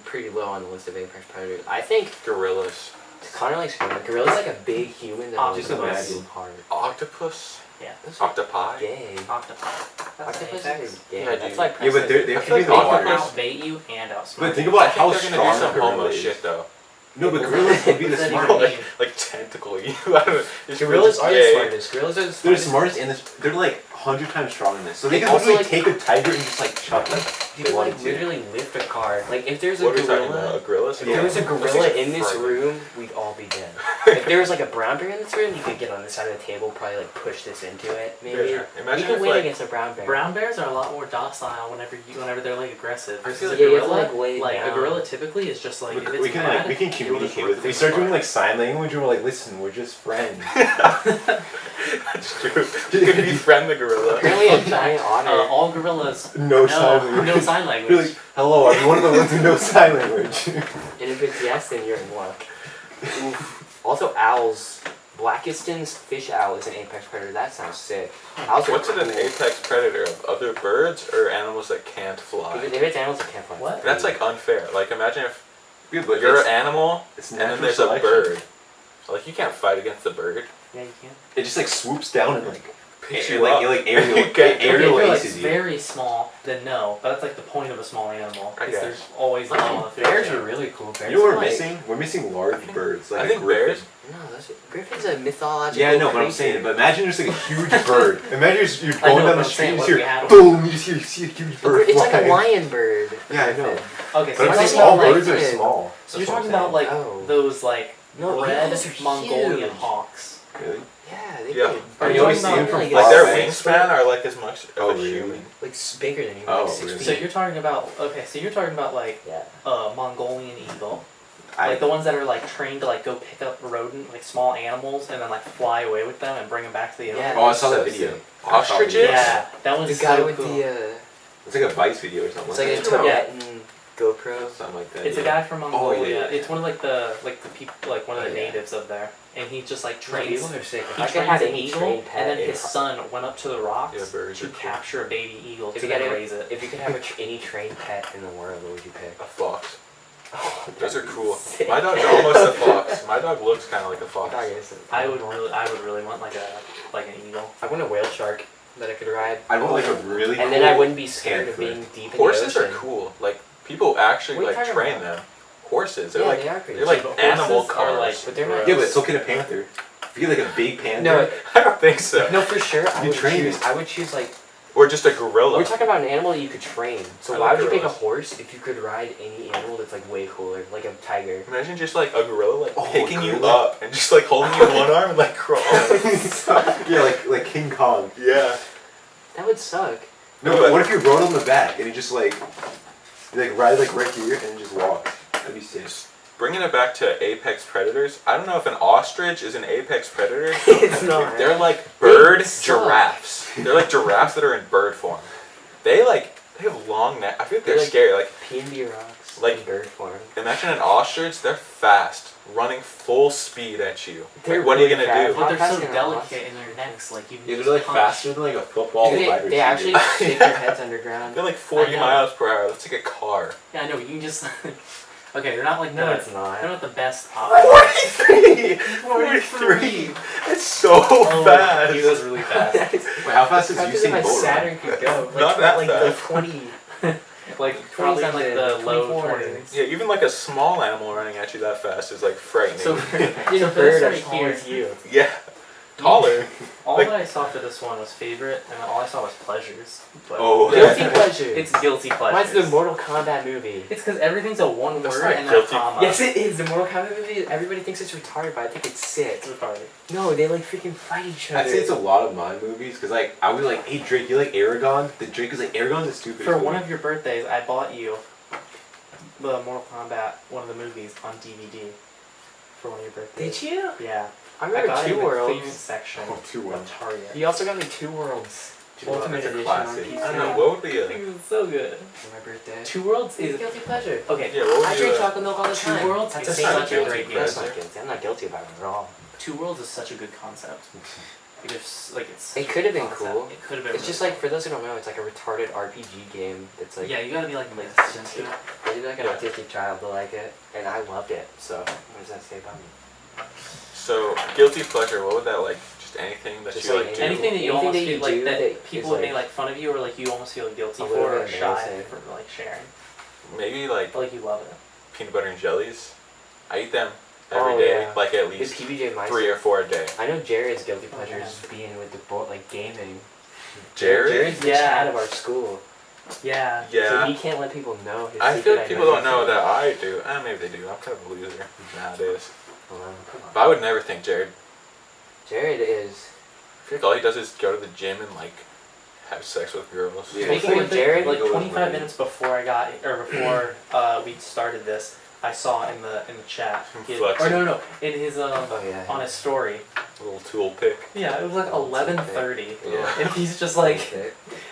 pretty low on the list of apex predators. I think Gorillas. Conor likes gorilla. Gorilla's like a big human that Just moves imagine. hard. Octopus? Yeah. Those are Octopi? gay. Octopus. That's Octopus apex. is gay. Yeah, That's dude. like Yeah, but they I have feel to be like the They can waters. outbait you and outsmart But think you. about I how think they're strong gonna do a some gorilla homo is. shit though. No, but gorillas would be the Like- smartest. Like tentacle you. I don't know. It's Gorillas are the gay. smartest. Gorillas are the They're the smartest. smartest in this. They're like 100 times stronger than this. So they can Also, literally like- take a tiger and just like chuck it. You can like literally lift a car. Like if there's a What are we talking gorilla, about? A gorilla? if there was a gorilla in this Frightening. room, we'd all be dead. If there was like a brown bear in this room, you could get on the side of the table, probably like push this into it. Maybe Yeah, imagine you could if, win like, against a brown bear. Brown bears are a lot more docile whenever they're like aggressive. Versus a Yeah, you have to, gorilla, like, lay like a down. gorilla typically is just like if it's we can mad, we can it'll just communicate rip with. the We thing start doing apart. like sign language, and we're like, listen, we're just friends. That's true. You can befriend the gorilla. Apparently, a giant otter. all gorillas No sign language. no sign You're language. like, hello, I'm one of the ones who knows sign language. And if it's yes, then you're in luck. Oof. Also, owls. Blackisten's fish owl is an apex predator. That sounds sick. Owls are What's it an cool. apex predator of? Other birds or animals that can't fly? If it's animals that can't fly. What? That's like unfair. Like imagine if Yeah, but you're it's- an animal it's and then natural there's selection. a bird. Like you can't fight against the bird. Yeah, you can. It just like swoops down and like Picks it, you like up. it like aerial You can't- Okay, aerial if you're like aces you. very small, then no. But that's like the point of a small animal. I Because guess. there's always no on the field. Bears are really cool. Bears You know what are we're like, missing? We're missing large birds. Like I a think griffin. bears. No, Griffin's a mythological. Yeah, I know, but I'm creature. saying, but imagine there's like a huge bird. Imagine you're I going know, down but the I'm street, saying, you what just if we hear had boom, you just see a huge bird It's like a flying. lion bird. Yeah, I know. Okay, so But you're I'm talking saying about all like, birds are like- small. so you're That's what talking I'm about like Oh. those like No, red eagles are Mongolian huge. hawks. saying. Really? Yeah, they Yeah. could. Are you You always talking see about them from like, Like far their away. wingspan are like as much of Oh, a really? human. Like bigger than you. Oh, like 6 really? feet. So you're talking about so you're talking about like Yeah. Mongolian eagle, I, like the ones that are like trained to like go pick up rodent like small animals and then like fly away with them and bring them back to the owner. Yeah. oh, I saw that So video. sick. Ostriches? Yeah, that one's The guy so with cool. the It's like a Vice video or something. it's like a that. Yeah. Tibetan GoPro. Something like that. It's a yeah. guy from Mongolia. Oh, yeah. It's one of like the people like one of the Oh, yeah. natives of there, and he just like No, trains. eagles are sick. If He I could trains have an any eagle, trained pet, and then it- his son went up to the rocks Yeah, birds to are cool. capture a baby eagle if to you then could raise it. if you could have any trained pet in the world, what would you pick? A fox. Oh, Those are that'd be cool. sick. My dog's almost a fox. My dog looks kind of like a fox. Dog is I would really want like an eagle. I want a whale shark that I could ride. I want like a really And then cool I wouldn't be scared of panther. being deep in Horses the are ocean. cool. Like people actually What are you like talking train about? them. Horses. They're Yeah, like they are pretty they're like cheap, but animal horses are, cars. like, But they're not. Yeah, but so can a panther. If you get like a big panther. No, I don't think so. no, for sure. I You would train choose. it. I would choose like. Or just a gorilla. We're talking about an animal you could train. So I why like would you pick a gorillas. horse if you could ride any animal that's like way cooler, like a tiger? Imagine just like a gorilla like Oh, picking you gorilla. up and just like holding you in one arm and like crawling. Yeah, like King Kong. Yeah. That would suck. No, but what if you rode on the back and he just like ride like right here and just walk? That'd be sick. Bringing it back to apex predators, I don't know if an ostrich is an apex predator. It's not. They're like bird suck. giraffes. They're like giraffes that are in bird form. They have long neck. I feel like they're They're like- scary. Like PNB rocks. Like- in bird form. imagine an ostrich. They're fast, running full speed at you. They're Like, what are you really gonna fast. do? But they're fast so can an delicate in their necks, like you. can Yeah, just they're like punch. faster than like a football They, wide they receiver. actually stick their heads underground. They're like 40 I know. miles per hour. That's like a car. Yeah, I know. You can just. Okay, they're not like No, the. it's not. They're not the best options. 43! 43! That's so Oh, fast. he was really fast. Wait, how fast is Imagine if my Usain Bolt? Saturn could go. Like, Not that like, fast. like 20. Like probably in like the low 24. 20s. Yeah, even like a small animal running at you that fast is like frightening. So, You're so a for this bird right as tall here, as you. yeah, taller. all Like- that I saw for this one was favorite, and all I saw was pleasures. But Oh. Guilty pleasure. it's guilty pleasures. Mine's the Mortal Kombat movie. It's because everything's a one That's word not and then a guilty. comma. Yes, it is. The Mortal Kombat movie, everybody thinks it's retarded, but I think it's sick. It's retarded. No, they like freaking fight each other. I'd say it's a lot of my movies because like I was like, hey Drake, you like Aragon? The Drake is like Aragon's the stupidest For movie. one of your birthdays, I bought you the Mortal Kombat, one of the movies, on DVD. For one of your birthdays. Did you? Yeah. I I remember got it Two in the Worlds. clearance section Oh, Two of Worlds. Target. You also got me Two Worlds. Ultimate That's a Edition classic. on PC. I don't know, what would be a... It's so good. For my birthday. Two Worlds is guilty pleasure. okay. Yeah, what would I you... drink chocolate milk all the Two time. Worlds That's is a not such a guilty great pleasure. That's game. not guilty. I'm not guilty about it at all. Two Worlds is such a good concept. It's like it's. It could have been concept. cool. It could have been. It's just really like, for those who don't know, it's like a retarded RPG game that's cool. like... Yeah, you gotta be like listening to it. I did like an autistic child to like it, and I loved it, so what does that say about me? So, guilty pleasure, what would that like? Just anything that Just you like like do? Anything that you Anything almost that you feel like do that that people is, would make like, like fun of you, or like you almost feel guilty a for, little or bit shy embarrassing. for like sharing. Maybe like But like you love it. peanut butter and jellies. I eat them every Oh, day, yeah. like at The least PBJ Mice. 3 or 4 a day. I know Jared's guilty Oh, pleasure yeah. is being with the boat, like gaming. Jared? Jared's the Yeah. Chad of our school, Yeah. so Yeah. he can't let people know his I feel secret like people don't identity. know that I do. Maybe they do. I'm kind of a loser nowadays. Come on. But I would never think Jared. Jared is. I feel like all he does is go to the gym and like have sex with girls. Yeah. Speaking Before of Jared, like Go with 25 Wayne. minutes before I got, or before we started this, I saw in the chat. Him He had- flexing. or no, in his Oh yeah. on his story. A little tool pick. Yeah, it was like 11:30, Yeah. and he's just like, Okay.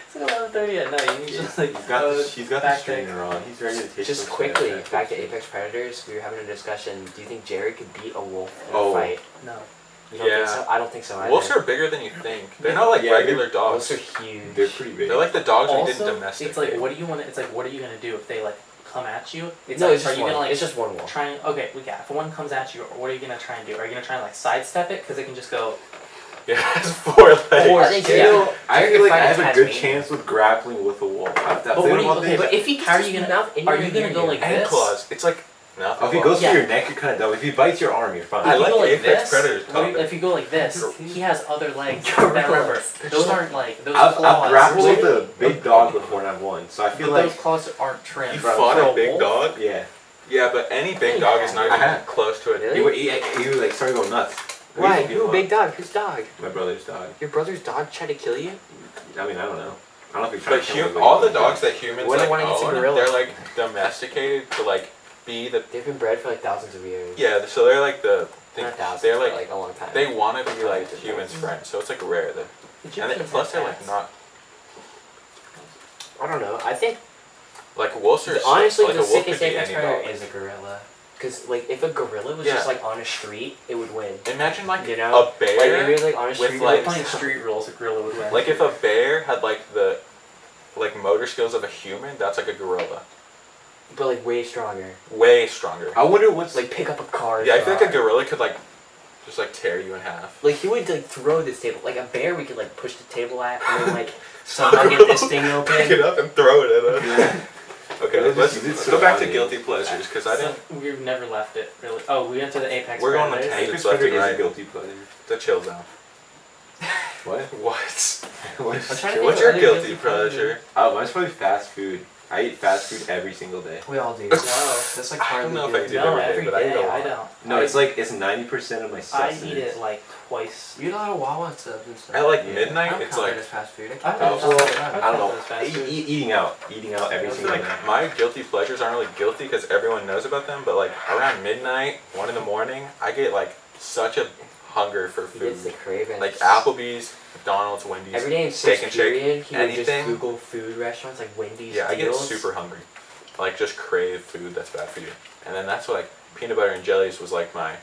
it's like 11:30 at night. And he's just like, He's got the back strainer on. He's ready to take Just some quickly, snaps. back to Apex Predators. We were having a discussion. Do you think Jared could beat a wolf in Oh. a fight? No. You don't think Yeah. so? I don't think so either. Wolves are bigger than you think. They're not like Yeah, regular dogs. Wolves are huge. They're pretty big. They're like the dogs we Also, didn't domesticate. it's like, what do you want? It's like, what are you gonna do if they like come at you? It's No, like, it's just are you one. gonna like It's just one wolf. try and okay, yeah. If one comes at you, what are you gonna try and do? Are you gonna try and like sidestep it because it can just go? Yeah, it's 4 legs. Or- I think Yeah. You know, I Jared feel could like I fight have a a good Tasmanian. chance with grappling with a wolf. But what do you? Okay, but if he, how are you gonna? mouth Are you gonna go like And this? claws. It's like nothing. If he goes Yeah. for your neck, you're kind of dumb. If he bites your arm, you're fine. I If you like go the like Apex this, Predators what do combat. you- if you go like this, he has other legs. Gorillas. Now remember, those aren't like those I've claws. grappled with a big dog before and I've won, so I feel But like those claws aren't trimmed. You For fought a big wolf? dog? yeah. Yeah, but any big dog is not I even have. close to it. Really? He like started going nuts. Why? I used to beat Who? him Big up. dog? Whose dog? My brother's dog. Your brother's dog tried to kill you? I mean, I don't know. I don't know if he tried But to kill me, all the he dogs did. that humans What like when it gets a own, gorilla? they're like domesticated to like be the They've been bred for like thousands of years. yeah. So they're like the Not thousands, they're but like a long time. they want to be like Thousands. humans' friends. So it's like rare that and Egyptians plus have they're like cats. not I don't know. I think like wolves are honestly like the a wolf sickest could be Apex any Predator dog. is a gorilla. Cause like if a gorilla was Yeah. just like on a street, it would win. Imagine like You know? a bear. Like if it was like on a with, street, If like- we're playing street rules, a gorilla would win. Like if a bear had like the like motor skills of a human, that's like a gorilla. but like way stronger. Way stronger. I wonder what's Like pick up a car. Yeah, I feel like a stronger. gorilla could like just like tear you in half. Like he would like throw this table. Like a bear, we could like push the table at, and then like somehow get this thing Pick it open. up and throw it at us. Okay, Let's let's, just- let's go back to guilty pleasures because I So, didn't. we've never left it really. Oh, we went to the Apex. We're going on Predators. tangents. Apex left and Predator is right. a guilty pleasure. The chill zone. What? What? What's I'm trying to What's think your of other guilty guilty pleasure? Mine's probably fast food. I eat fast food every single day. We all do. Wow. That's like I hardly don't know if I guilty. do No, every day, every but I eat a day. lot. I don't. No, it's like it's 90% of my I sustenance. eat it like twice. You eat a lot of Wawa subs and stuff. At like Yeah. midnight, I don't it's count like that as fast food. I I count don't that know. as well, fast I food. I don't count know. that as fast food. Eating out every I feel single like day. my guilty pleasures aren't really guilty because everyone knows about them. But like around midnight, 1 in the morning, I get like such a hunger for He gets the food. cravings. Like Applebee's, McDonald's, Wendy's. Every day in Steak sixth and shake, period, he would just anything. Google food restaurants like Wendy's. Yeah, I get deals. super hungry. Like just crave food that's bad for you. And then that's what, like peanut butter and jellies was like my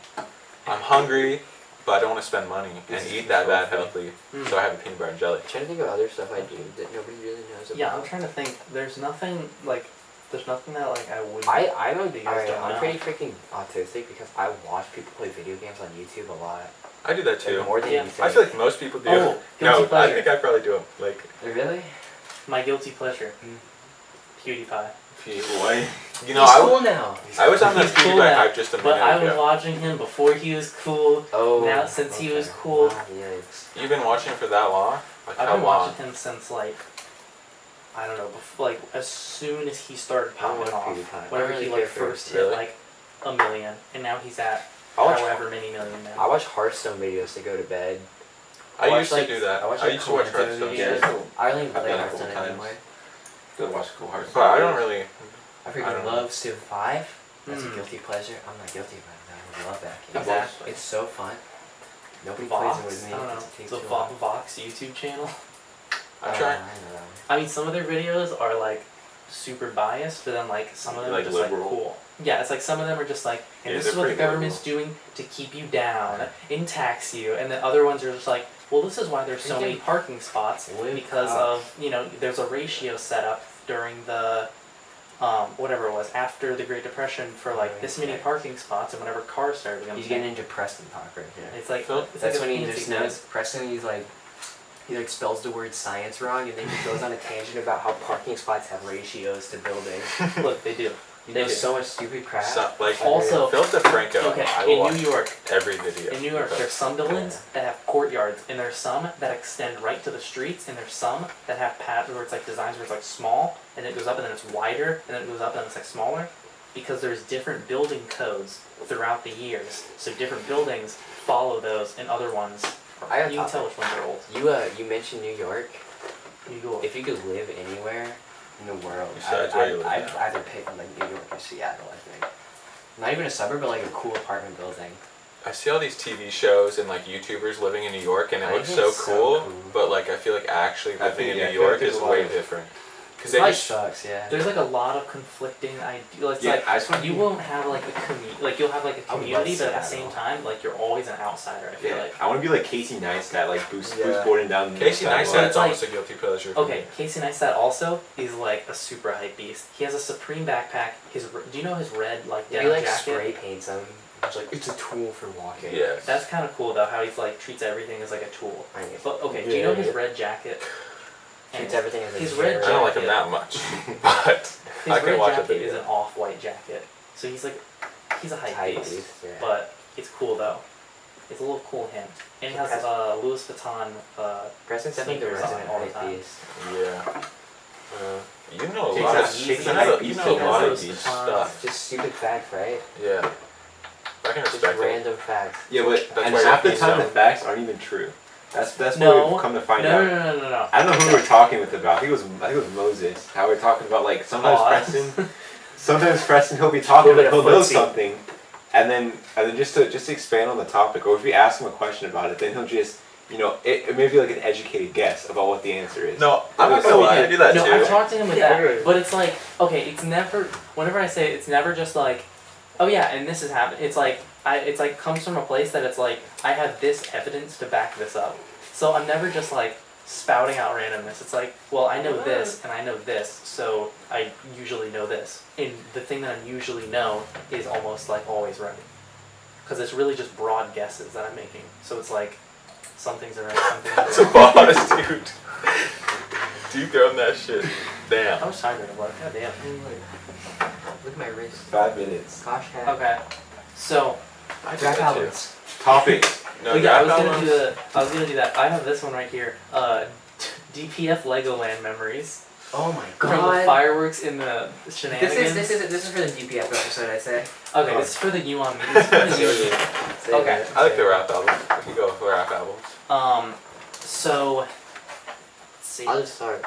I'm hungry but I don't want to spend money and This is eat that bad healthy. healthy. So I have a peanut butter and jelly. I'm trying to think of other stuff I do that nobody really knows about. Yeah, I'm trying to think. There's nothing like. There's nothing that like I would. I'm You guys don't know. pretty freaking autistic because I watch people play video games on YouTube a lot. I do that Like, too. more than Yeah. you think. I feel like most people do. Oh, no, guilty I pleasure. think I probably do them. Like, Really? My guilty pleasure. PewDiePie. What? you know, He's I, cool now. I was on the He's cool PewDiePie now, hype just a minute But I was ago. watching him before he was cool. Oh. Now, since he was okay. cool- Ah, yikes. You've been watching for that long? Like I've how been long? watching him since like. I don't know, before, like as soon as he started I don't popping like off, PewDiePie. whenever I he really like care for first him. hit Really? like a million, and now he's at I watch, however many million I now. watch Hearthstone videos to go to bed. I watch, used to like- do that. I watch, I like, used to watch Conor Hearthstone. videos. Yeah, I don't even I've play done it a Hearthstone couple times. anymore. To watch Cool Hearts. But I don't really. I I freaking don't know. love Civ 5. That's a Mm. guilty pleasure. I'm not guilty about it. I love that game. Exactly. It's so fun. Nobody plays it Vox. with me. I don't know. because it It's takes a too long. Vox YouTube channel. I'm trying. I know. I mean, some of their videos are like super biased, but then like some of them Like are just liberal? like cool. Yeah, it's like some of them are just like, and Yeah, this is they're what the pretty government's doing to keep you down and tax you, and then other ones are just like, well, this is why there's so many parking spots Live because up. of there's a ratio set up during the whatever it was after the Great Depression for like this many parking spots, and whenever cars started becoming, He's getting into Preston talk right here. it's like Phil, it's That's like a when he fancy just word. knows. Preston, he like spells the word science wrong, and then he goes on a tangent about how parking spots have ratios to buildings. Look, they do. He They knows do. so much stupid crap. So, like, Also- Phil DeFranco, Okay, I will in watch New York, every video. In New York, because- there's some buildings that have courtyards, and there's some that extend right to the streets, and there's some that have paths where it's like designs where it's like small, and it goes up, and then it's wider, and then it goes up, and then it's like smaller. because there's different building codes throughout the years. So different buildings follow those, and other ones. I got You can tell which ones are old. You mentioned New York. New York. If you could live anywhere in the world, Besides where you live I'd now. either pick like New York or Seattle. I think. Not even a suburb, but like a cool apartment building. I see all these TV shows and like YouTubers living in New York, and it I looks think so it's so cool. cool. But like, I feel like actually I living think- in yeah, I New feel like York there's is a lot way of- different. Because It they probably just sucks, yeah. There's like a lot of conflicting ideas. It's Yeah, like I just want you won't have like a like you'll have like a I would community, love but at the Seattle. same time, like you're always an outsider. I feel Yeah, like. I want to be like Casey Neistat, like Bruce Yeah. Gordon down. Casey sidewalk. Neistat's It's like- almost a guilty pleasure. for Okay, me. Casey Neistat also is like a super hype beast. He has a Supreme backpack. Do you know his red like He denim like jacket? spray paints them. It's like it's a tool for walking. Yeah. That's kind of cool though. How he's like treats everything as like a tool. I guess. But okay, do you know Yeah. his red jacket? Treats everything as a his red I don't like jacket- him that much, but His I can red watch a jacket video. is an off-white jacket, so he's a hype Hype beast. beast, yeah. But it's cool though. It's a little cool hint, and he has Louis Vuitton. Preston's definitely the sneakers on resident all the hype time. beast. yeah. You know a Takes lot that- of takes you that- know, he you know takes a lot of those these Vuittons. stuff. Just stupid fact, right? Yeah. I can Just respect it. random facts. Yeah, but That's and why half the he's time the known. facts aren't even true. That's No, what we've come to find no, out. no. I don't know who we were talking with about. I think it was Moses. How we're talking about like sometimes Pause. Preston. Sometimes Preston he'll be talking, Little bit he'll of know footsie. something, and then just to expand on the topic, or if we ask him a question about it, then he'll just it may be like an educated guess about what the answer is. No, I'm not So gonna we lie. can- I do that No, too. I've talked to him with Yeah. that, but it's like, okay, it's never. Whenever I say it, it's never just like, oh yeah, and this has happened. It's like it's like comes from a place that it's like I have this evidence to back this up. So I'm never just like spouting out randomness. It's like, well, I know this and I know this, so I usually know this. And the thing that I usually know is almost like always right, because it's really just broad guesses that I'm making. So it's like some things are right, some things That's are a wrong. boss, dude. Deep on that shit. How Damn. much time did it work? God damn. Look at my wrist. 5 minutes. Gosh, cat. Okay, so. I do Draft that too. albums. Topics. No, Oh yeah, I was draft gonna albums. do that. I have this one right here. DPF Legoland memories Oh my from the god. fireworks in the shenanigans. This is for the DPF episode, I say. Okay, this is for the you on me. This is for the you on me. Save Okay. it, I like save the it. rap albums. We can go with rap albums. So let's see. I'll just start.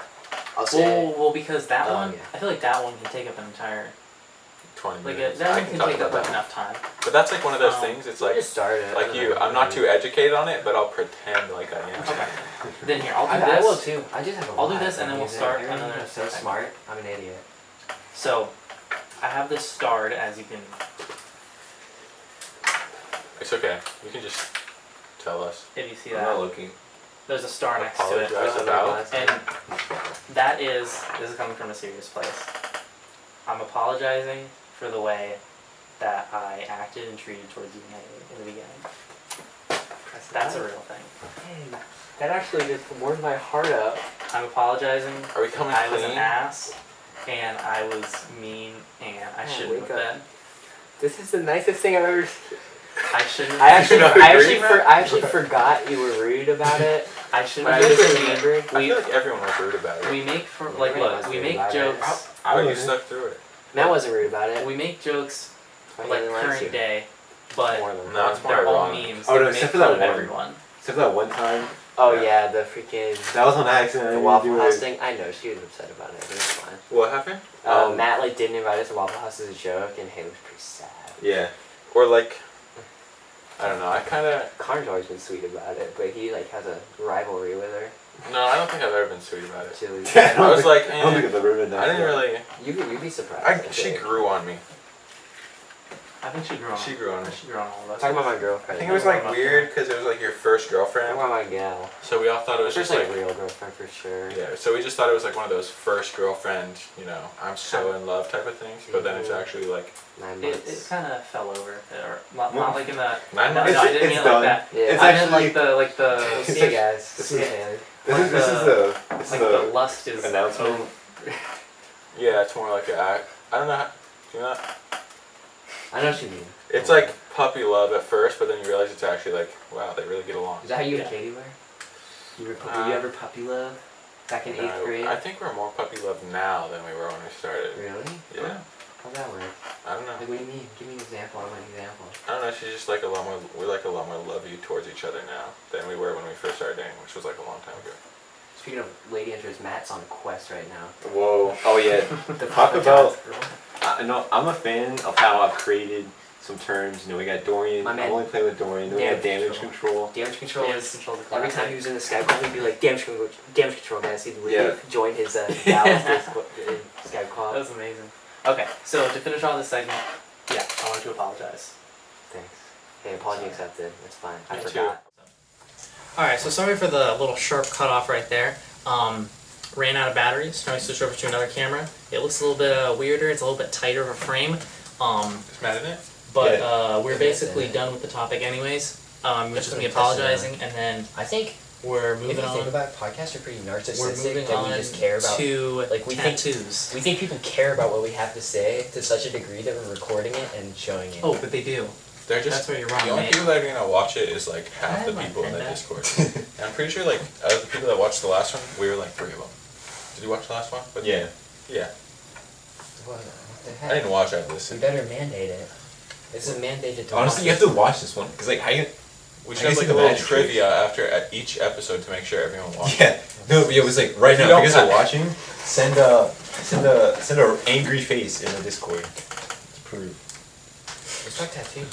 I'll say. Well, because that Oh, one, yeah. I feel like that one can take up an entire 20 like minutes. that I one can can talk take up about like that. enough time. But that's like one of those Um, things. It's We'll like just start it. like you. I'm not too educated on it, but I'll pretend like I am. Okay. Then here, I'll do I this. will too. I just have a I'll do lot this and then of we'll music. start Everyone's another so thing. smart. I'm an idiot. So, I have this starred, as you can. It's okay. You can just tell us. If you see I'm not that, looking. there's a star next to it. Apologize about. And that is, this is coming from a serious place. I'm apologizing for the way that I acted and treated towards you in the beginning. That's a real thing. That actually just warmed my heart up. I'm apologizing. Are we coming I was an clean? ass, and I was mean, and I Oh, shouldn't wake have up. been. This is the nicest thing I've ever. I shouldn't. I actually, not I agree, actually, man? I actually forgot you were rude about it. I shouldn't But I have just been mean. remembered. I We feel like everyone was rude about it. we make for like Everyone look. was We rude make about it. jokes. But you wasn't. stuck through it. Matt wasn't rude about it. We make jokes But he like didn't like current you. day, but More than No, it's more they're all wrong. memes. Oh, and no, we make except for fun that of one. everyone. Except for that one time. Oh yeah, the freaking That was on accident. I the didn't Waffle do House it. thing. I know she was upset about it, but it's fine. What happened? Matt like didn't invite us to Waffle House as a joke, and Haley was pretty sad. Yeah. Or like, I don't know. I kind of. Connor's always been sweet about it, but he like has a rivalry with her. No, I don't think I've ever been sweet about it. Chili. I was like, I don't think eh, I've ever been that. I didn't far. really. You'd be surprised. She grew on me. I think she grew on. She grew on me. She grew on all of us. Talking about my I girlfriend. think it was like weird because it was like your first Talking girlfriend. about my gal. So we all thought it was First just like like. real girlfriend for sure. Yeah, so we just thought it was like one of those first girlfriend, I'm so in love type of things. But then it's Mhm. actually like 9 It months. kind of fell over, or not like in the. 9 No, months. I didn't mean It's it like done. that. Yeah. It's I meant actually- like the We'll It's see like- you guys. this See you, is- Haley. This is like the the lust is announcement. Yeah, it's more like I don't know. Do you know? I know what you mean. It's like puppy love at first, but then you realize it's actually like, wow, they really get along. Is that how you Yeah. and Katie were? Were you Uh, ever puppy love? Back in No, 8th grade? I think we're more puppy love now than we were when we started. Really? Yeah. How's that work? I don't know. Like, what do you mean? Give me an example. I want an example. I don't know. She's just like a lot more. We like a lot more lovey towards each other now than we were when we first started dating, which was like a long time ago. Speaking of lady interest, Matt's on a quest right now. Whoa. Oh yeah. The Talk Papa about. John's girl. I know. I'm a fan of how I've created some terms. You know, we got Dorian. My man. I'm only playing with Dorian. Then we got damage Damage control. Damage control Damage is control the every classic. time he was in the Skype call, he'd be like, damage control, guys. He'd leave, Yeah. join his Dallas Skype call. That was amazing. Okay, so to finish off this segment, yeah, I wanted to apologize. Thanks. Hey, apology accepted. That's fine. I Me forgot. Alright, so sorry for the little sharp cutoff right there. Ran out of batteries, so I switched over to another camera. It looks a little bit weirder, it's a little bit tighter of a frame. Is Matt in it? But Yeah. we're basically done with the topic anyways. Which is me Just apologizing, and then I think we're if moving you think on. about it, podcasts are pretty We're narcissistic moving that on we just care about. to like, we think- tattoos. We think people care about what we have to say to such a degree that we're recording it and showing it. Oh, but they do. They're just. That's where you're wrong, The only mate. people that are gonna watch it is like I half have the my people in the pen back. Discord. And I'm pretty sure like out of the people that watched the last one, we were like 3 of them. Did you watch the last one? But Yeah. Yeah. What the heck? I didn't watch. I We listened. better mandate it. This is mandated to Honestly, you watch have to watch this one because like how you. We I should have guess like the a little magic trivia after at each episode to make sure everyone watched. Yeah. No, it was like right If you now. If you don't- guys are watching, send a angry face in the Discord to prove. Let's talk tattoos.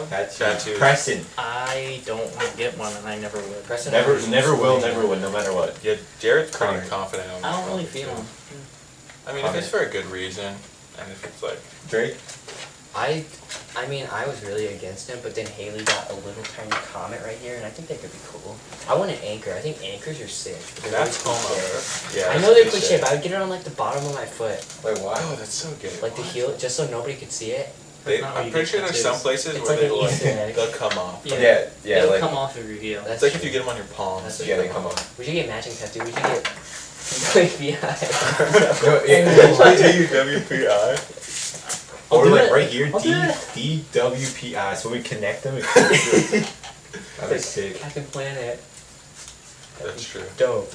Tattoos. Preston. I don't want to get one, and I never would. Preston Never Andrews will, is never would, no matter what. Yeah, Jared's pretty Conor. confident on I don't this really topic, feel too. them. I mean, if it's for a good reason, and if it's like, Drake. I mean, I was really against him, but then Haley got a little tiny comment right here, and I think that could be cool. I want an anchor. I think anchors are sick. They're that's really homo. cliche. Yeah. I know they're cliche, but I would get it on like the bottom of my foot, Wait, why? Oh, that's so good. like the heel, just so nobody could see it. They, That's not where I'm you pretty get sure there's some tattoos. places It's where like they an Easter egg. they'll come off. Yeah. Yeah, It'll like come off of your heel. That's It's like if true. you get them on your palms. That's yeah, true. they come off. We should get matching tattoo. We should get WPI. WPI. Or do like it. right here, I'll do it. DWPI. So we connect them. That'd be sick. Captain Planet. That's true. Dope.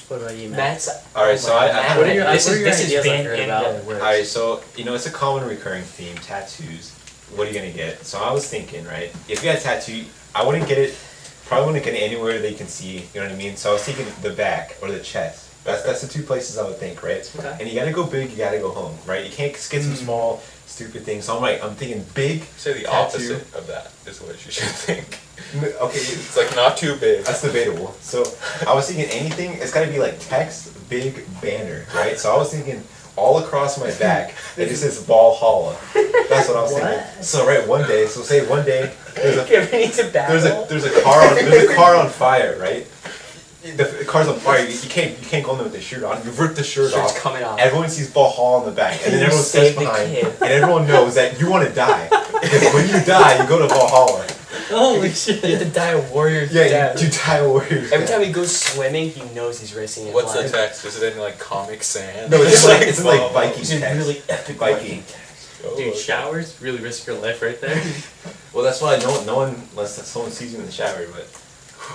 What about you, Matt? Matt's. Alright, so I Matt, What are your- this what are is your this ideas is banned I've heard in about? the works. Alright, so it's a common recurring theme, tattoos. What are you gonna get? So I was thinking, right, if you got a tattoo, I wouldn't get it, probably wouldn't get it anywhere they can see, you know what I mean? So I was thinking the back or the chest. That's the two places I would think, right? Okay. And you gotta go big, you gotta go home, right? You can't get some small, stupid things. So I'm thinking big. Say the tattoo. opposite of that is what you should think. Okay, It's like not too big. that's debatable. So I was thinking anything, it's gotta be like text, big banner, right? So I was thinking all across my back, it just says Valhalla. That's what I was thinking. So one day, there's a Giving to battle. there's a car on fire, right? The car's on fire. You can't go in there with the shirt on. You rip the shirt Shirt's off. coming off. Everyone sees Valhalla on the back, and then You everyone save stays the behind, kid. and everyone knows that you want to die. Because when you die, you go to Valhalla. Holy shit. You have to die a warrior's Yeah, death. you die a warrior's Every death. time he goes swimming, he knows he's risking his What's life. the text? Is it in like Comic Sans? No, it's in like oh, Viking It's a text. really epic Viking. oh, Dude, okay. showers really risk your life right there. Well, that's why no one unless someone sees you in the shower, but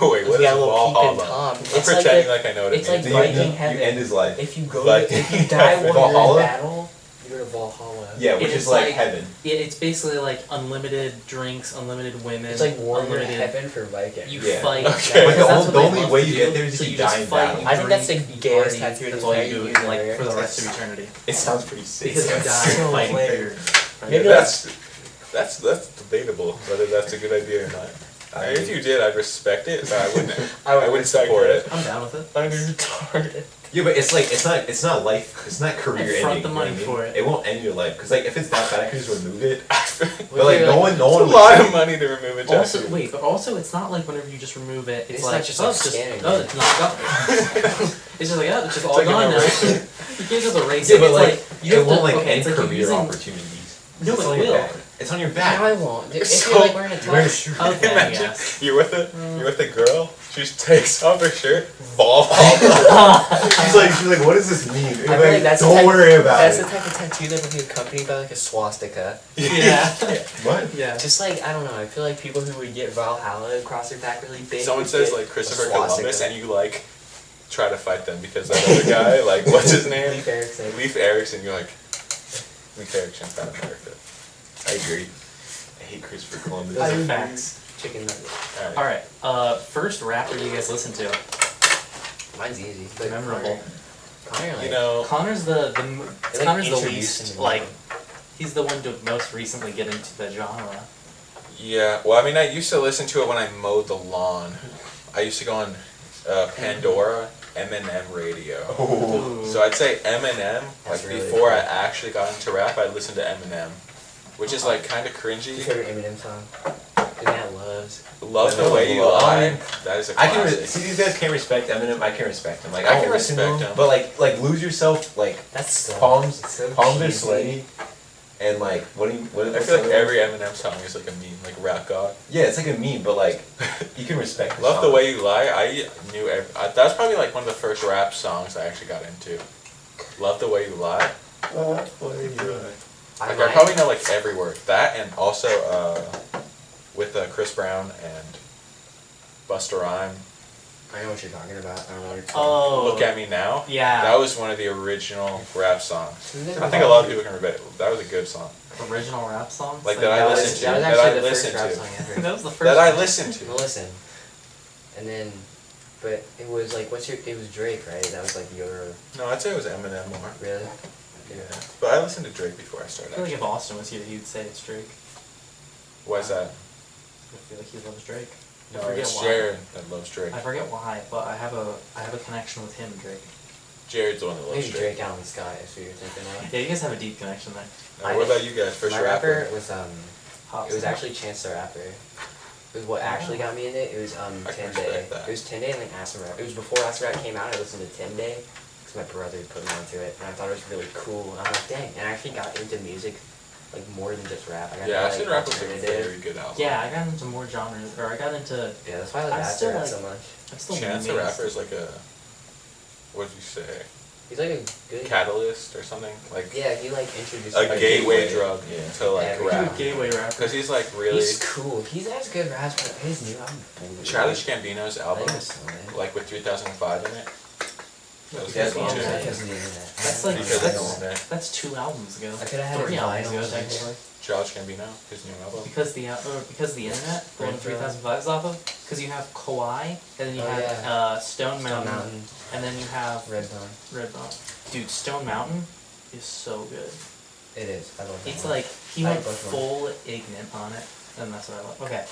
Wait, what We is got a little peep in Valhalla? Tom. I'm It's like pretending a- like I know what it it's means. like then Viking you heaven. end his life. If you go, Viking if you die while Valhalla? you're in battle, you go to Valhalla. Yeah, And which it's is like like- heaven. It's basically like unlimited drinks, unlimited women. It's like warrior unlimited. heaven for Vikings. You Yeah. fight. Okay. But That's what the they only love way to you do. get there is So if you you just die in fight, battle. you I think that's drink, the you gayest party. tattoo That's to all you ever do use like there. for the rest of eternity. It sounds pretty sick. Because you That's die so fighting for layered. your. Maybe That's debatable whether that's a good idea or not. I mean, if you did, I'd respect it, but I wouldn't. I would I wouldn't respect support it. it. I'm down with it. I'm retarded. Yeah, but it's like it's not life. It's not career And ending. front you the know money what I mean? for it. It won't end your life because like if it's that bad, I can just remove it. It's But like you're no like- one a would lot say- of money to remove a tattoo. Also, wait, but also it's not like whenever you just remove it, it's It's like, not just oh, like it's just, scanning oh, it. it's not gone. It's just like, oh, it's just all like an gone now. eraser. You can't just erase Yeah, it. but It's like you it have won't to, like okay, end it's like you're career using, opportunities. No, It's it on your will. back. It's on your No, back. I won't. If So- you're like wearing a You wear a top. shirt. Okay, Imagine yes. you're with a girl. She just takes off her shirt, Valhalla. She's like, what does this mean? I feel like that's the don't type- worry about That's it. the type of tattoo that would be accompanied by like a swastika. Yeah. What? Yeah. Just like, I don't know, I feel like people who would get Valhalla across their back really big. Someone would says get like Christopher a swastika. Columbus, and you like try to fight them because that other guy, like what's his name? Leif Erikson. Leif Erikson. You're like, We carry chimps out of America. I agree. I hate Christopher Columbus. Those are facts. Chicken nugget. Alright, first rapper you guys listen to. Mine's easy. Memorable. Connor, like, You know, Connor's the They, like, Connor's the introduced least him. like he's the one to most recently get into the genre. yeah. Well, I mean, I used to listen to it when I mowed the lawn. I used to go on Pandora, Eminem radio. Oh. So I'd say Eminem, That's like really before I cool. actually got into rap, I'd listen to Eminem, which is like kind of Your cringy. favorite Eminem song? The man loves. Love the way you lie. That is a I can classic. see these guys can't respect Eminem. I can respect him. Like I I can can listen to respect him, him. but like lose yourself. Like That's so. palms, it's so palms are cheesy. sweaty, and like what do you? What, I what's feel like the- every Eminem song is like a meme, like Rap God. Yeah, it's like a meme, but like you can respect. Love the song. Way You Lie. I knew that was probably like one of the first rap songs I actually got into. Love the Way You Lie. I Like I might- probably know like every word. That and also with Chris Brown and Busta Rhymes. I know what you're talking about. I don't know what you're talking Oh, Look at Me Now. yeah. That was one of the original rap songs. about. I think a lot of people can remember it. That was a good song. Original rap songs. Like that I That was, listened to. that was That actually I the first listened rap to. song ever. that was the first. That I one. listened to. Well, listen. And then, but it was like, it was Drake, right? That was like your, No, I'd say it was Eminem more. really? Yeah. But I listened to Drake before I I started. feel like if actually. Austin was here, he'd say it's Drake. Why is that? I feel like he loves Drake. I No, forget it's why. Jared that loves Drake. I forget why, but I have a connection with him, Drake. Jared's the one that loves Maybe Drake. Drake out in the sky is who you're thinking of. Yeah, you guys have a deep connection there. What about you guys? First My rapper? rapper was, Hops it was and- actually Chance the Rapper. It was what actually got me in it. It was I can 10 Day. respect that. It was 10 Day and then Acid Rap. It was before Acid Rap came out. I listened to 10 Day because my brother put me onto it, and I thought it was really cool. And I'm like, dang! And I actually got into music, like more than just rap. I got Yeah, into, Acid like, Rap was a alternative. very good album. Yeah, I got into more genres, or I got into. Yeah, that's why I like I'm Acid still Rap like- so much. I'm still Chance the amazed. Rapper is like a, what did you say? He's like a good. Catalyst or something? Like Yeah, he like introduced a me to gateway gateway, drug yeah. to like Yeah, rap. He's a gateway rapper. Because he's like really. He's cool. He's has good raps, but his new album. Childish Gambino's I album, think it's so good. like with 3005 in it. That was Yeah, good it's too. on there. That's like Because that's, it's on there. that's 2 albums ago. I could have had 3 it albums vinyl. ago technically. Childish Gambino, his new album. Because the internet, the one Retro. 3005 is off of. Because you have Kawhi, and then you Oh, have yeah. Stone Stone Mountain, Mountain, and then you have Red Bone. Redbone. Dude, Stone Mountain is so good. It is. I love that. It's one. like he I went like both of them. full ignorant on it, and that's what I love. Okay.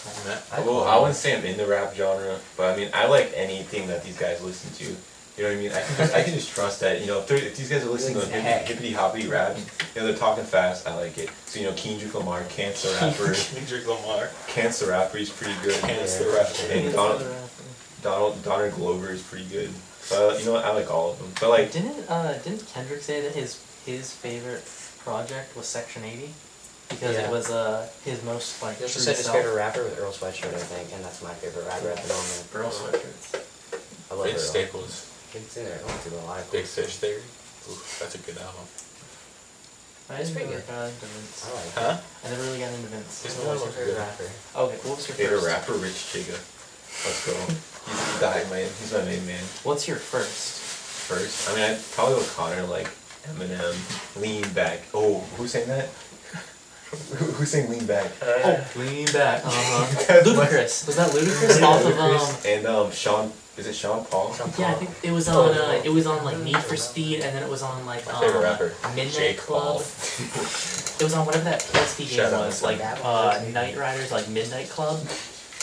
Well, I wouldn't say I'm in the rap genre, but I mean I like anything that these guys listen to. You know what I mean? I can just trust that. You know, if these guys are listening to Heck. hippity hoppity rap, you know they're talking fast. I like it. So you know, Kendrick Lamar, Cancer Rapper, Kendrick Lamar. Cancer Rapper, he's pretty good. Cancer Yeah. Rapper. And Donald Glover is pretty good. So you know, I like all of them. But like, Didn't Kendrick say that his favorite project was Section 80 because Yeah. it was his most like He also true said his self. favorite rapper was Earl Sweatshirt, I think, and that's my favorite rapper at the moment. Earl Sweatshirts. I love Vince Earl. Staples, It's in there. I went through a lot of Big cool Fish Theory. Ooh, that's a good album. I It's never pretty good. got into Vince. I like Huh? I never really got into Vince. His Who's new your album's favorite good. rapper? Okay, what was your favorite first? rapper, Rich Chiga. Let's go. He's dying, man. He's my main man. What's your first? First, I mean, I'd probably with Conor, like Eminem, Lean Back. Oh, who's saying that? Who's saying Lean Back? Lean back. That's Ludacris. Was that Ludacris off of Ludacris and Sean. Is it Sean Paul? Yeah, I think it was on like Need for Speed, and then it was on like My favorite rapper, Midnight Jake Club. Paul. It was on whatever that PSP game Shout out was, to like that one. Knight Riders, like Midnight Club.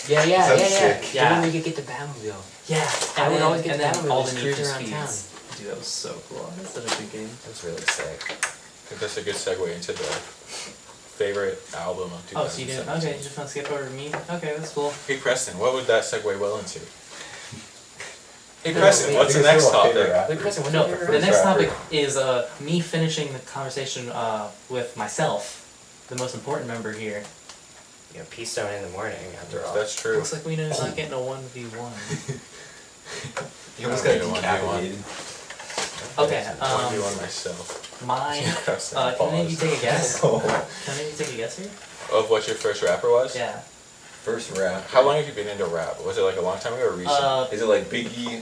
Yeah, yeah, Sounds yeah, yeah. sick. Yeah. Then we could get the Batmobile. Yeah, I and would then, always get and that then one, all just the Need for cruise around Speeds. Dude, that was so cool. That's such a good game. That's really sick. I think that's a good segue into the favorite album of 2017. Oh, so you didn't? Okay, you just want to skip over me? Okay, that's cool. Hey Preston, what would that segue well into? Hey No, Preston, wait, what's the Because next they're all favorite topic? rappers. Wait, Preston, what's No, your the favorite next rapper? topic is me finishing the conversation with myself, the most important member here. You know, Peace Stone in the morning, after all. That's true. Looks like we know he's not getting a 1v1. You almost I got don't need a 1v1. decapitated. Okay, I want to do one myself. my, Preston, can any of you take a guess? Oh. Can any of you take a guess here? Of what your first rapper was? Yeah. First rap. How long have you been into rap? Was it like a long time ago or recent? Is it like Biggie?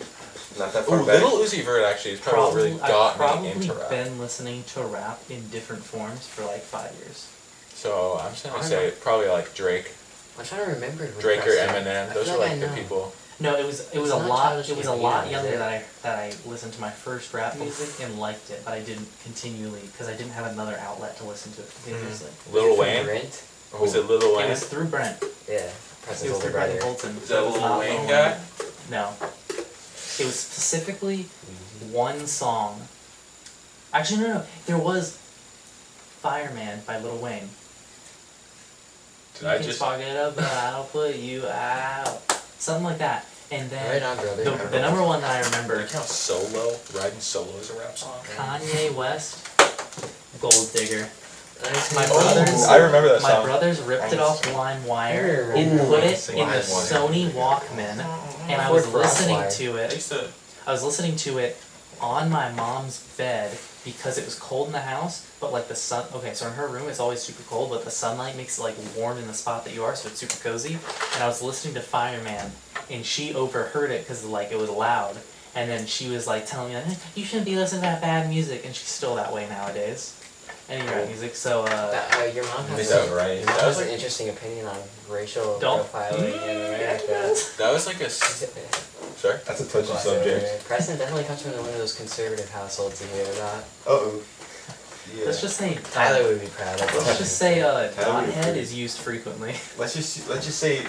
Not that Ooh, far back. Little Uzi Vert actually is probably what really I've got probably me into rap. been listening to rap in different forms for like 5 years. So I'm just gonna I don't say know. probably like Drake. I'm trying to remember. Drake or Preston. Eminem. I Those feel are like like I the know. people. No, it was It's a not lot. Childish It was a Gambino, lot is younger it? that I listened to my first rap music and liked it, but I didn't continually because I didn't have another outlet to listen to it continuously. Lil From Wayne. Brent? Was it Lil It Wayne? was through Brent. Yeah. It Preston's was older through Brent brother. Bolton. Is so that it was Lil not Wayne Lil guy? No. It was specifically one song. Actually, no. There was Fireman by Lil Wayne. Did You I can just? spark it up, but I'll put you out. Something like that. And then Right on, brother. the number one that I remember, Count Solo. Riding Solo as a rap song. Kanye West, Gold Digger. My Oh, brothers, I remember that my song. brothers ripped it off LimeWire and Ooh, put it in the LimeWire. Sony Walkman, and I was Before listening Crosswire. to I it. used to. I was listening to it on my mom's bed because it was cold in the house, but like the sun. Okay, so in her room it's always super cold, but the sunlight makes it like warm in the spot that you are, so it's super cozy. And I was listening to Fireman, and she overheard it because like it was loud, and then she was like telling me, like, "You shouldn't be listening to that bad music," and she's still that way nowadays. Any rap music, so Your mom has, Is that right? your mom That was has an like- interesting opinion on racial Don't- profiling in America. That was like a. Sorry. That's a touchy subject. Preston definitely comes from one of those conservative households you hear about. Uh-oh. Yeah. let's just say Tyler would be proud of Let's just say Tyler would Dothead agree. is used frequently. Let's just say,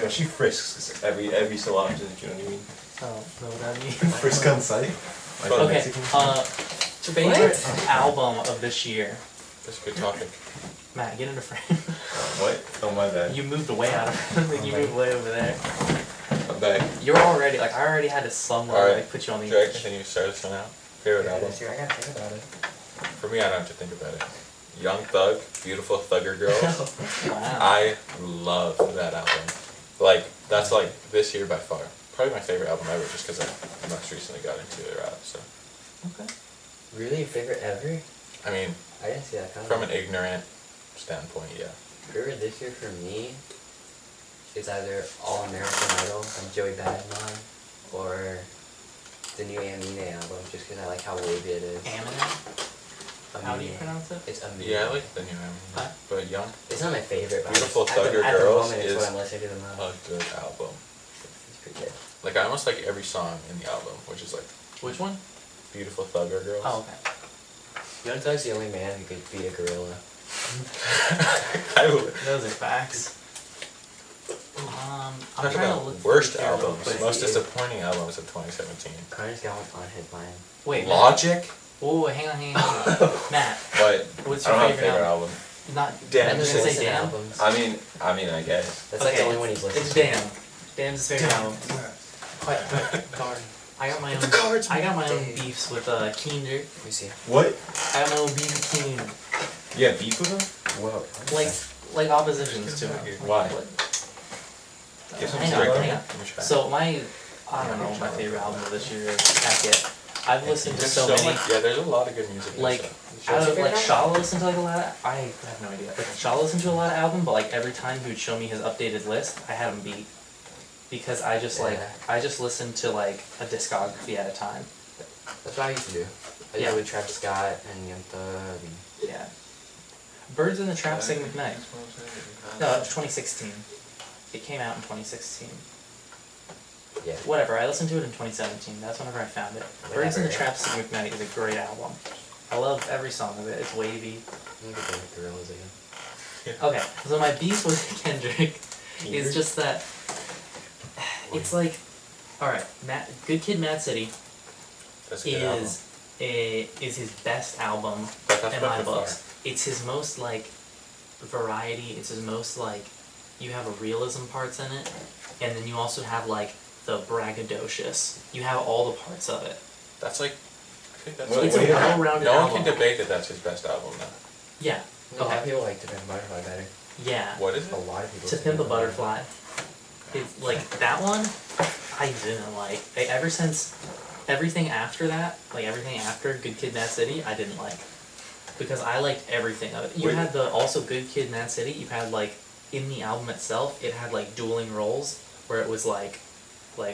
she frisks every so often. Do you know what I mean? Oh, know what I mean? Frisk on site. Like Okay, Mexican. Favorite album of this year. That's a good topic. Matt, get in the frame. What? Oh my bad. You moved away out of it. Like, you moved way over there. I'm back. You're already, like, I already had to somewhat, Alright, like, put you on the Drake, edge. can you start this one out? Favorite album? I gotta think about it. For me, I don't have to think about it. Young Thug, Beautiful Thugger Girls. Wow. I love that album. Like, that's like this year by far. Probably my favorite album ever, just because I most recently got into it rap. So, Okay. Really, your favorite ever? I mean, I didn't see that coming. from an ignorant standpoint, yeah. Favorite this year for me is either All American Idol from Joey Badanon or the new Amine album, just because I like how wavy it is. Eminem? How do you Amine. pronounce it? It's Amine. Yeah, I like the new album, Huh? but Young, It's not my favorite, but Beautiful at the- Thugger at the Girls moment, it's is what I'm listening to the a most. good album. It's pretty good. Like, I almost like every song in the album, which is like Which one? Beautiful Thugger Girls. Oh, okay. Young Thug's the only man who could beat a gorilla. I would. Those are facts. I'm Talk trying to about look worst through here real albums, quick. most disappointing albums of 2017. Connor's got one on headline. Wait, Logic? Whoa, hang on. Matt, But what's I your don't have a favorite favorite album? album. Not Damn, I was gonna say Listen to Damn. albums. I mean, I guess. That's like the only one he's listening It's to. Damn. Damn's his favorite album. I got my own. I got my own beefs with Keener. Let me see. What? I got my own beef with Keener. You have beef with him? Whoa. Like oppositions to him. Why? Give some Hang Drake. on, hang on. Let me try. So I don't know what my favorite album of this year is. Heck it. I've listened to There's so many. much, yeah, there's a lot of good music. in Like, this out of, favorite like album? Shaw listened to like a lot of, I have no idea. Like, Shaw listened to a lot of album, but like every time he would show me his updated list, I had him beat. Because I just Yeah. I just listened to like a discography at a time. That's what I used to do. I did Yeah. it with Travis Scott and Young Thug. And Yeah. Birds in the Trap Sing McKnight. No, it was 2016. It came out in 2016. yeah. Whatever, I listened to it in 2017. That's whenever I found it. Birds in the Whatever. Trap Sing McKnight is a great album. I love every song of it. It's wavy. Let me get the gorillas again. Okay, so my beef with Kendrick is just that it's like, alright, Good Kid, Mad City That's a good album. is his best album But that's in by my far. books. It's his most like variety. It's his most like you have a realism parts in it, and then you also have like the braggadocious. You have all the parts of it. That's like, I think that's What- It's a what do you- well-rounded no one album. can debate that that's his best album though. Yeah. A lot of Okay. people like To Pimp a Butterfly better. Yeah. What is A it? lot of people. To say Pimp a that. Butterfly. It's like that one. I didn't like. Ever since everything after that, like everything after Good Kid, Mad City, I didn't like because I liked everything of it. You Wait. had the also Good Kid, Mad City. You had like in the album itself, it had like dueling roles where it was like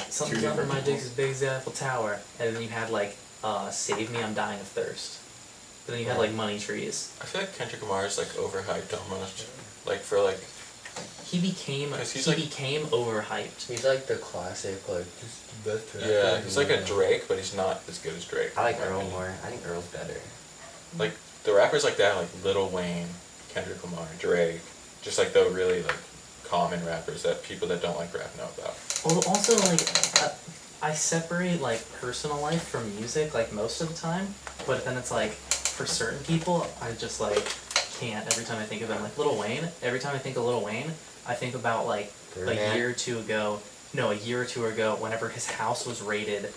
something's under my dick's as big as the Eiffel Tower, and then you had like Save Me, I'm Dying of Thirst. But then you had like Money Trees. I feel like Kendrick Lamar is like overhyped almost. Like for like. He became overhyped. He's like the classic, like just the best rapper. Yeah, he's like a Drake, but he's not as good as Drake. I like Earl more. I think Earl's better. Like the rappers like that, like Lil Wayne, Kendrick Lamar, Drake, just like the really like common rappers that people that don't like rap know about. Well, also like I separate like personal life from music like most of the time, but then it's like for certain people I just like can't. Every time I think of them, like Lil Wayne. Every time I think of Lil Wayne, I think about like a year or two ago. No, a year or two ago, whenever his house was raided,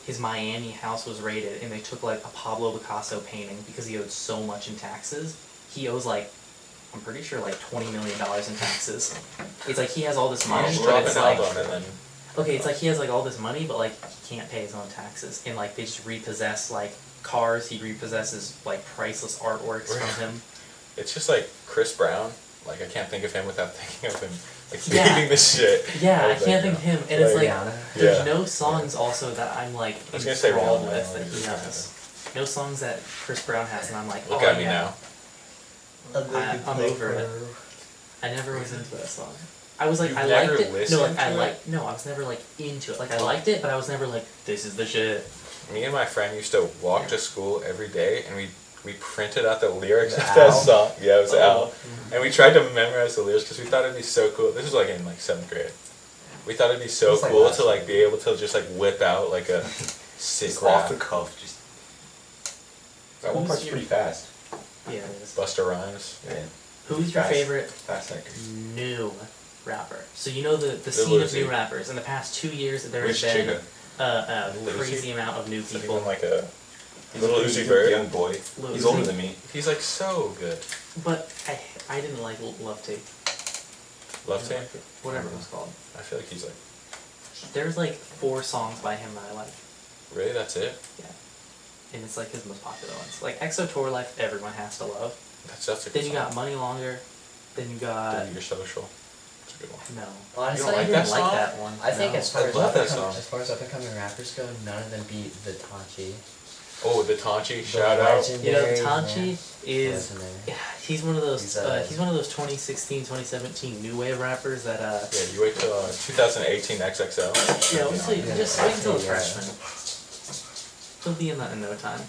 his Miami house was raided, and they took like a Pablo Picasso painting because he owed so much in taxes. He owes like, I'm pretty sure like $20 million in taxes. It's like he has all this money, but it's like, okay, it's like he has like all this money, but like he can't pay his own taxes, and like they just repossess like cars. He repossesses like priceless artworks from him. It's just like Chris Brown. Like I can't think of him without thinking of him like speaking this shit. Yeah, I can't think of him, and it's like there's yeah. no songs also that I'm like enthralled with that he has. No songs that Chris Brown has, and I'm like, Look oh at me yeah. now. I'm over it. I never was into that song. I was like, You've I never liked it. No, like listened to it? no, I was never like into it. Like I liked it, but I was never like, this is the shit. Me and my friend used to walk to school every day, and we printed out the lyrics of that song. Yeah, it was Al. And we tried to memorize the lyrics because we thought it'd be so cool. This was like in like 7th grade. We thought it'd be so cool to like be able to just like whip out like a sick rap. Off the cuff, just. That one part's pretty fast. Yeah, it is. Busta Rhymes. Yeah. Who's your favorite Fast second. new rapper? So you know the scene of new rappers. In the past 2 years, there has been a crazy amount of new people. Even like a Little Uzi Vert. Young boy. He's older than me. He's like so good. But I didn't like Love Tape. Love Tape? Whatever it was called. I feel like he's like. There's like 4 songs by him that I like. Really? That's it? Yeah. And it's like his most popular ones. Like EXO Tour Life, everyone has to love. That's a good Then you song. got Money Longer. Then you got Delete Your Social. That's a good one. no. Honestly, You don't like I that didn't like song? that one. I think No. as far as song. up and coming rappers go, none of them beat the Tachi. Oh, the Tanchi, shout out. You know, Legendary, Tanchi is Legendary. yeah, he's one of those He's, he's one of those 2016, 2017 new wave rappers that Yeah, you wait till 2018 XXL. yeah, just wait until the Yeah. freshman. He'll be in that in no time.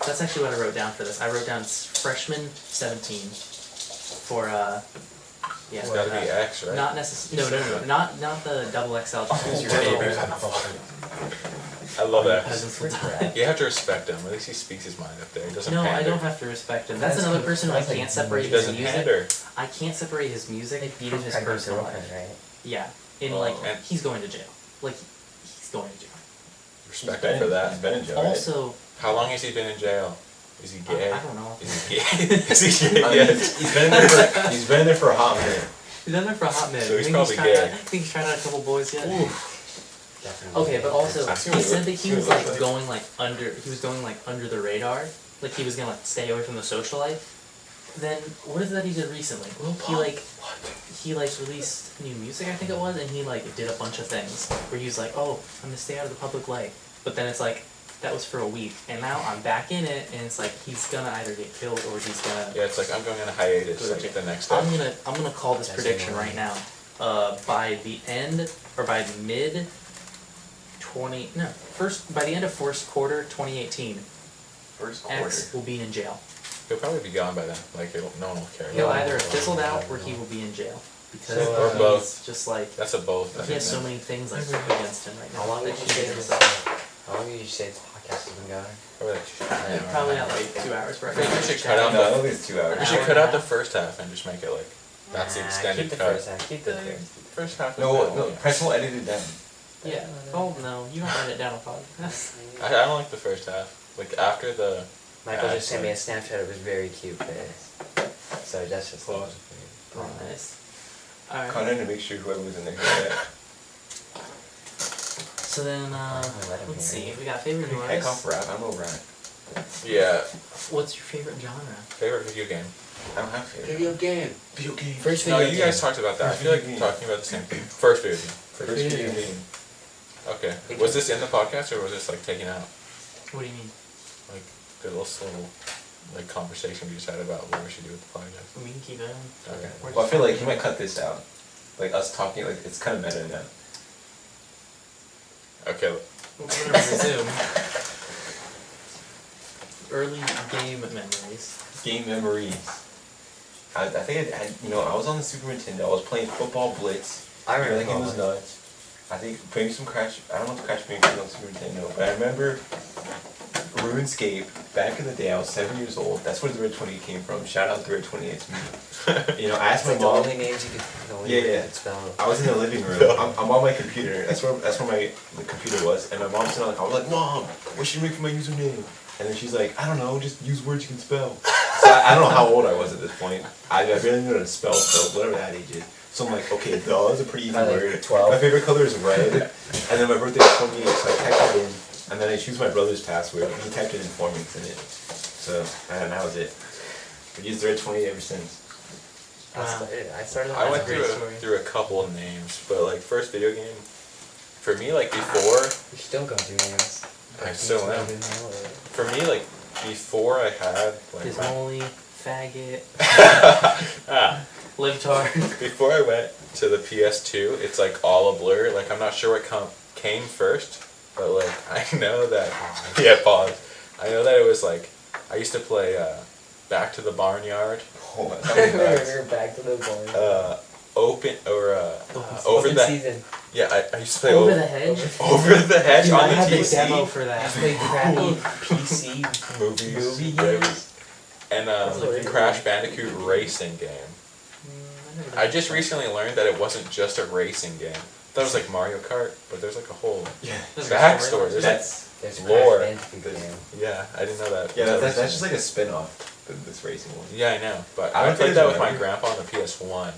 That's actually what I wrote down for this. I wrote down freshman 17 for yeah. It's gotta be X, right? Not necessarily. No, not the double XL. Just who's your favorite? I love that. Peasants will die. You have to respect him. At least he speaks his mind up there. He doesn't No, pander. I don't have to respect him. That's another person who I can't separate He his doesn't music. pander. I can't separate his music from his personal life. right? Yeah, in Oh. like And- he's going to jail. Like he's going to jail. Respect him for that. He's been in jail, right? Also, How long has he been in jail? Is he gay? I don't know. Is he gay? Is he gay? I mean, Yes. he's been in there for a hot minute. He's done there for a hot minute. So he's Think probably tried gay. out- Think he's tried out a couple boys yet? Definitely. Okay, but also That's he really said what- that he that's was really like what- going like under. He was going like under the radar. Like he was gonna like stay away from the social life. Then what is it that he did recently? He like released new music, I think it was, and he like did a bunch of things where he was like, oh, I'm gonna stay out of the public light. But then it's like that was for a week, and now I'm back in it, and it's like he's gonna either get killed or he's gonna. Yeah, it's like I'm going on a hiatus. Like the next step. I'm gonna call this That's prediction annoying. right now. By the end or by mid by the end of first quarter 2018, First quarter. X will be in jail. He'll probably be gone by then. Like no one will care. He'll either have fizzled out or he will be in jail because Or he's both. just like That's a both. I he has think. so many things like against him right now. How long that did you he say did this? himself. How long did you say this podcast has been going? Probably like, Probably not like 2 hours. Right I think now. we should cut out No, I the. don't think it's 2 hours. We should hour cut and a out the half. first half and just make it like that's the extended keep the cut. first half. Keep the third. First half. Is No, better. no, Prince will edit it down. Yeah. Oh no, you don't write it down on podcast. I don't like the first half. Like after the. Michael Yeah, just sent me a it's Snapchat of his very cute face. So that's just Close. Oh, nice. All right. Conor to make sure whoever was in there heard that. So then, let him let's hear see. We got favorite Heck artists. off rap, I'm over rap. Yeah. What's your favorite genre? Favorite video game. I don't have favorite. Video game. Video game. First No, video you game. guys talked about that. I First feel like video we're game. talking about the same thing. First video game. First video game. Okay. Was this in the podcast or was this like taken out? What do you mean? Like the little like conversation we just had about what we should do with the podcast. We can keep it in. Okay. We're Well, I just feel like talking. you might cut this out. Like us talking, like it's kind of meta now. Okay. We're gonna resume. Early game memories. Game memories. I think I was on the Super Nintendo. I was playing Football Blitz. I remember That game was that one. nuts. I think maybe some Crash. I don't know if Crash Bandicoot was on Super Nintendo, but I remember RuneScape. Back in the day, I was 7 years old. That's where the Red 20 came from. Shout out to Red 28 to me. I asked It's my like the mom. only names you could. The only Yeah, names you yeah. could spell. I was in the living room. I'm on my computer. That's where the computer was. And my mom's sitting like, I was like, Mom, what should I make for my username? And then she's like, I don't know, just use words you can spell. So I don't know how old I was at this point. I barely knew how to spell, so whatever that age is. So I'm like, okay, duh is a pretty easy Probably word. 12. My favorite color is red. And then my birthday's 28, so I typed it in. And then I choose my brother's password. And he typed it in for me and sent it. So, and that was it. I've used the Red 28 ever since. Wow. I started. I went a great story. through a couple of names, but like first video game, for me like before, We still go through names. I still am. For me like before I had like my, Dismally, faggot, ah, libtard. before I went to the PS2, it's like all a blur. Like I'm not sure what came first, but like I know that yeah, pause. I know that it was like I used to play Back to the Barnyard, Oh, that sounds nuts. We're back to the barn. open or Open over Open the season. yeah I used to play Over the hedge. over the hedge Dude, on I the had the TV. demo for that. Play crappy PC Movies, movie whatever. games. And That's what it is. Crash Bandicoot racing game. I just recently learned that it wasn't just a racing game. I thought it was like Mario Kart, but there's like a whole Yeah. backstory. There's like, There's a Lore. Crash Bandicoot game. yeah, I didn't know that. Yeah, that's just like a spin-off of this racing one. Yeah, I know, but I I don't played think that it's with my remember. grandpa on the PS1.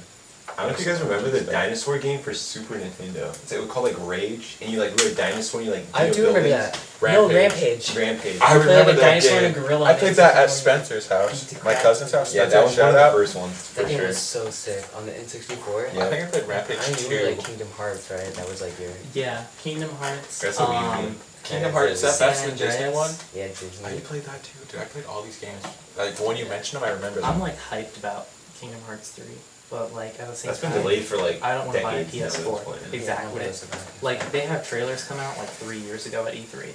I don't know if you guys remember the dinosaur game for Super Nintendo. It was called like Rage, and you like were a dinosaur and you like I beat do up remember buildings. that. No, Rampage. Rampage. Rampage. I You play remember like a that dinosaur game. and a gorilla I and played it's that like at one- Spencer's house, Beat the my crap. cousin's house. Yeah, Spencer, that was one shout of the out. first ones for That game sure. was so sick on the N64. Yeah. I think I played Rampage I knew 2. like Kingdom Hearts, right? That was like your Yeah, Kingdom Hearts. That's a Wii game. Kingdom Hearts, that's San the Disney Andreas. one? yeah Disney. I played that too, dude. I played all these games. Like when you mentioned them, I remember them. I'm like hyped about Kingdom Hearts 3, but like at the same That's been time, delayed for like I don't want to buy a decades now at this PS4. point. Exactly. Like they have trailers come out like 3 years ago at E3,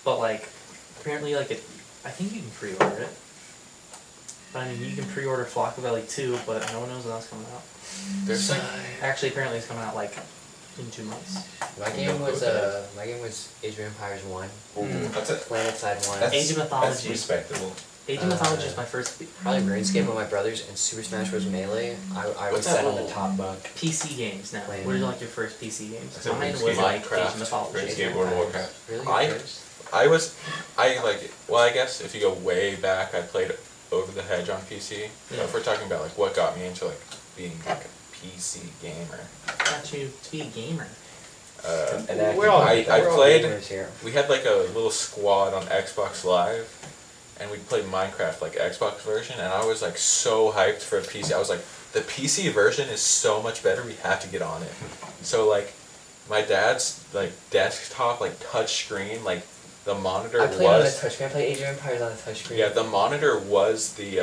but like apparently like I think you can pre-order it. But I mean you can pre-order Flock of Ellie 2, but no one knows when that's coming out. There's like Actually, apparently it's coming out like in 2 months. My game was Age of Empires 1, That's it. Planet Side 1. That's, Age of that's Mythology. respectable. Age of Mythology is my first Probably RuneScape with my brothers and Super Smash Bros. Melee. I was What's set that on the one? top bunk. PC games now. Playing. What are like your first PC games? I said Mine was RuneScape, like Age Minecraft, of Mythology. RuneScape, World of Warcraft. Really? I- First? I guess if you go way back, I played Over the Hedge on PC. But Yeah. if we're talking about like what got me into like being like a PC gamer, Got you to be a gamer. And We're all, I we're all played- gamers here. we had like a little squad on Xbox Live, and we'd play Minecraft like Xbox version, and I was like so hyped for a PC. I was like, the PC version is so much better. We have to get on it. So like, my dad's like desktop like touch screen, like the monitor I played on a was touchscreen. I played Age of Empires on a touchscreen. yeah, the monitor was the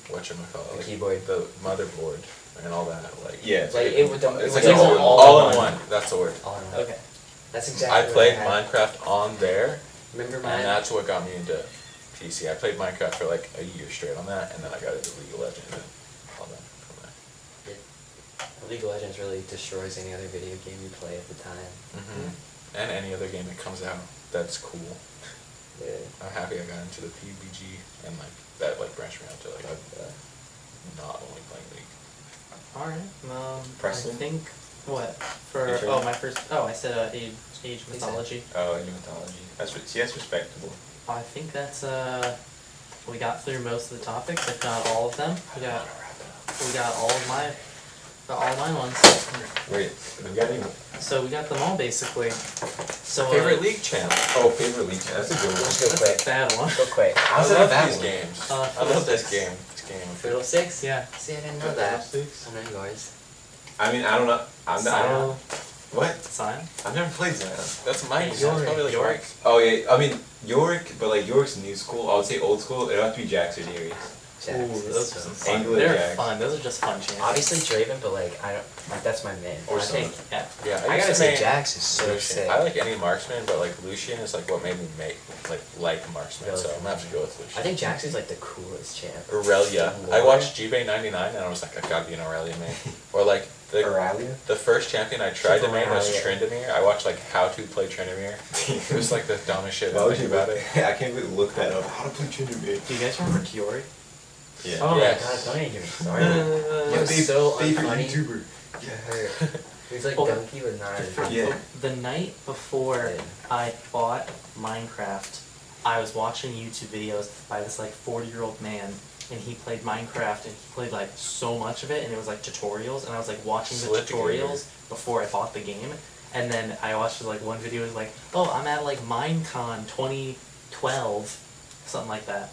whatchamacallit, The like, keyboard. the motherboard and all that. Like yeah, it's Like, like, it would- it's it like was all in one. That's the word. All in one. Okay. That's exactly I what played had. Minecraft on there. Remember And mine? that's what got me into PC. I played Minecraft for like a year straight on that, and then I got into League of Legends and all that from there. League of Legends really destroys any other video game you play at the time. And any other game that comes out that's cool. Yeah. I'm happy I got into the PUBG, and like that like branched me out to like not only playing League. Alright. Preston? I think what for Your turn. my first I said Age Mythology. oh, Age of Mythology. That's respectable. I think that's we got through most of the topics, if not all of them. We got all of my ones. Wait, we got any? So we got them all basically. So Favorite League channel. Oh, favorite league. That's a good one. Let's go That's quick. a bad one. Go quick. I How's that a love bad these one? games. Uh, I love this physics. game. This game. Fiddlesticks? Yeah. See, I didn't know that. Fiddlesticks? I know yours. I mean, I don't know. I don't know. What? Zion? I've never played Zion. That's Mike. Hey, That's probably like York. Mike's. Oh yeah, I mean York, but like York's new school. I would say old school. It'll have to be Jax or Dearies. Jax Ooh, is those so are some fun. fun. Angler They're Jax. fun. Those are just fun champs. Obviously Draven, but like I don't like that's my main. Or I think Yeah. Yeah, I used gotta to say main Jax is so Lucian. sick. I like any marksman, but like Lucian is like what made me like marksman. Really? So I'm gonna have to go with Lucian. I think Jax is like the coolest champ. Aurelia. Lore. I watched GB 99 and I was like, I gotta be an Aurelia main. Or like Aurelia? the first champion I tried to main was Aurelia. Tryndamere. I watched like how to play Tryndamere. It was like the dumbest shit. Why would you about look it. I can't even look that up. How to play Tryndamere? Do you guys remember Kiori? Yeah. Oh Yes. my god, don't even get me started. Uh, It was so favorite unfunny. YouTuber. Yeah. He was like Okay. donkey but not. Yeah. The night before Yeah. I bought Minecraft, I was watching YouTube videos by this like 40-year-old man, and he played Minecraft, and he played like so much of it, and it was like tutorials, and I was like watching the Slip tutorials before I bought the game, and then I watched like one video was like, oh, I'm at like Minecon 2012, something like that.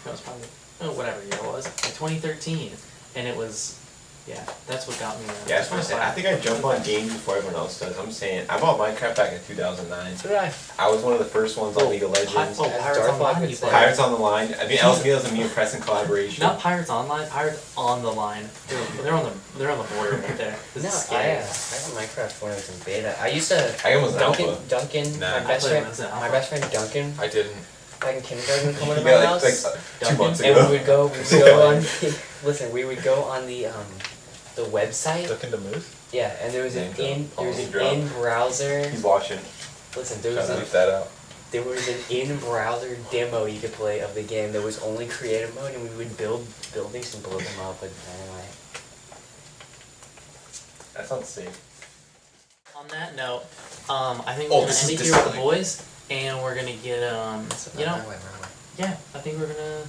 That was probably whatever year it was, like 2013, and it was, yeah, that's what got me. Yeah, that's what I said. I think I jump on games before everyone else does. I'm saying I bought Minecraft back in 2009. So did I. I was one of the first ones on League of Legends. Oh, As Pirates Darth Online, Vader you said. play. Pirates on the Line. I mean, LSB was a me and Preston collaboration. Not Pirates Online, Pirates on the Line. They're on the border right there. This No, is I scary. got Minecraft when I was in beta. I used to I almost Duncan, Nah. my I best played friend, when I was in my alpha. best friend Duncan, I didn't. back in kindergarten, would come over to Yeah, my house, 2 months and ago. we would go on. Listen, we would go on the website. Looking to move? Yeah, and there was Name an drop. in browser. He's watching. Listen, Trying to leave that out. there was an in browser demo you could play of the game that was only creative mode, and we would build buildings and blow them up. But anyway, That sounds safe. On that note, I think Oh, we're gonna this end is it here with the disgusting. boys, and we're gonna get you know, my way. yeah, I think we're gonna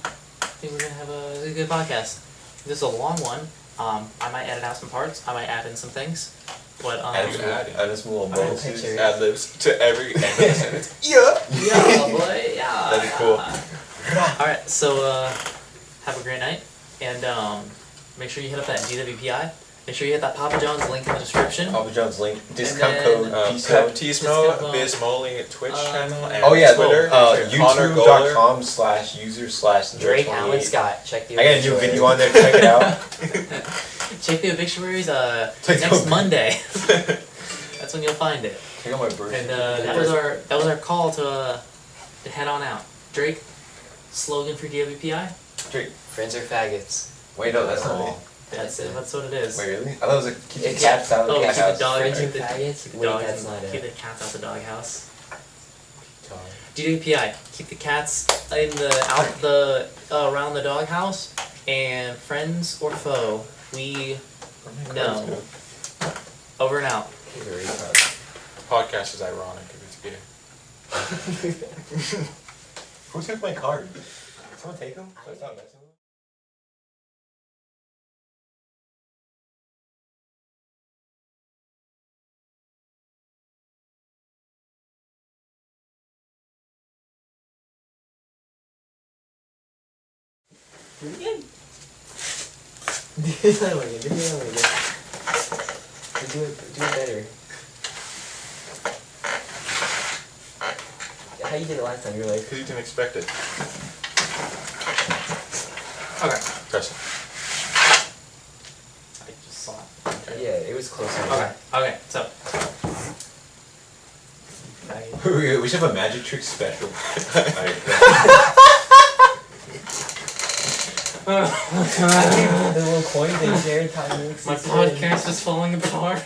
have a good podcast. This is a long one. I might edit out some parts. I might add in some things, but Add this little Alright, bonus. picture. Ad libs to every end of the sentence. Yeah! yeah, boy, yeah. That'd be cool. All right, so have a great night, and make sure you hit up that GWPI. Make sure you hit that Papa John's link in the description. Papa John's link. Discount then, code. PSO. Baptismo, Discount, Bismoli Twitch channel, and Oh yeah, Twitter. Conor Goller. YouTube.com/user/Drake28. Drake Allen Scott, check the. I got a new video on there. Check it out. Check the obituaries Check the next Monday. That's when you'll find it. Check out my birthday. And that was our call to head on out. Drake, slogan for GWPI. Drake. Friends are faggots. Wait, no, that's not it. That's it. That's what it is. Wait, really? I thought it was a keep the It's- cats out of oh, the keep the house. dog- Friends are keep the- faggots. Keep the Wait, dogs that's and- not keep the it. cats out the doghouse. GWPI, keep the cats in around the doghouse, and friends or foe, we know. Over and out. Podcast is ironic if it's gay. Who took my card? Someone take them? So it's not messing with them? Do it better. How you did it last time? You were like. Because you didn't expect it. Okay. Press I just saw it. it. Yeah, it was closer. Okay, so. We should have a magic trick special. The little coin they shared. My podcast is falling apart.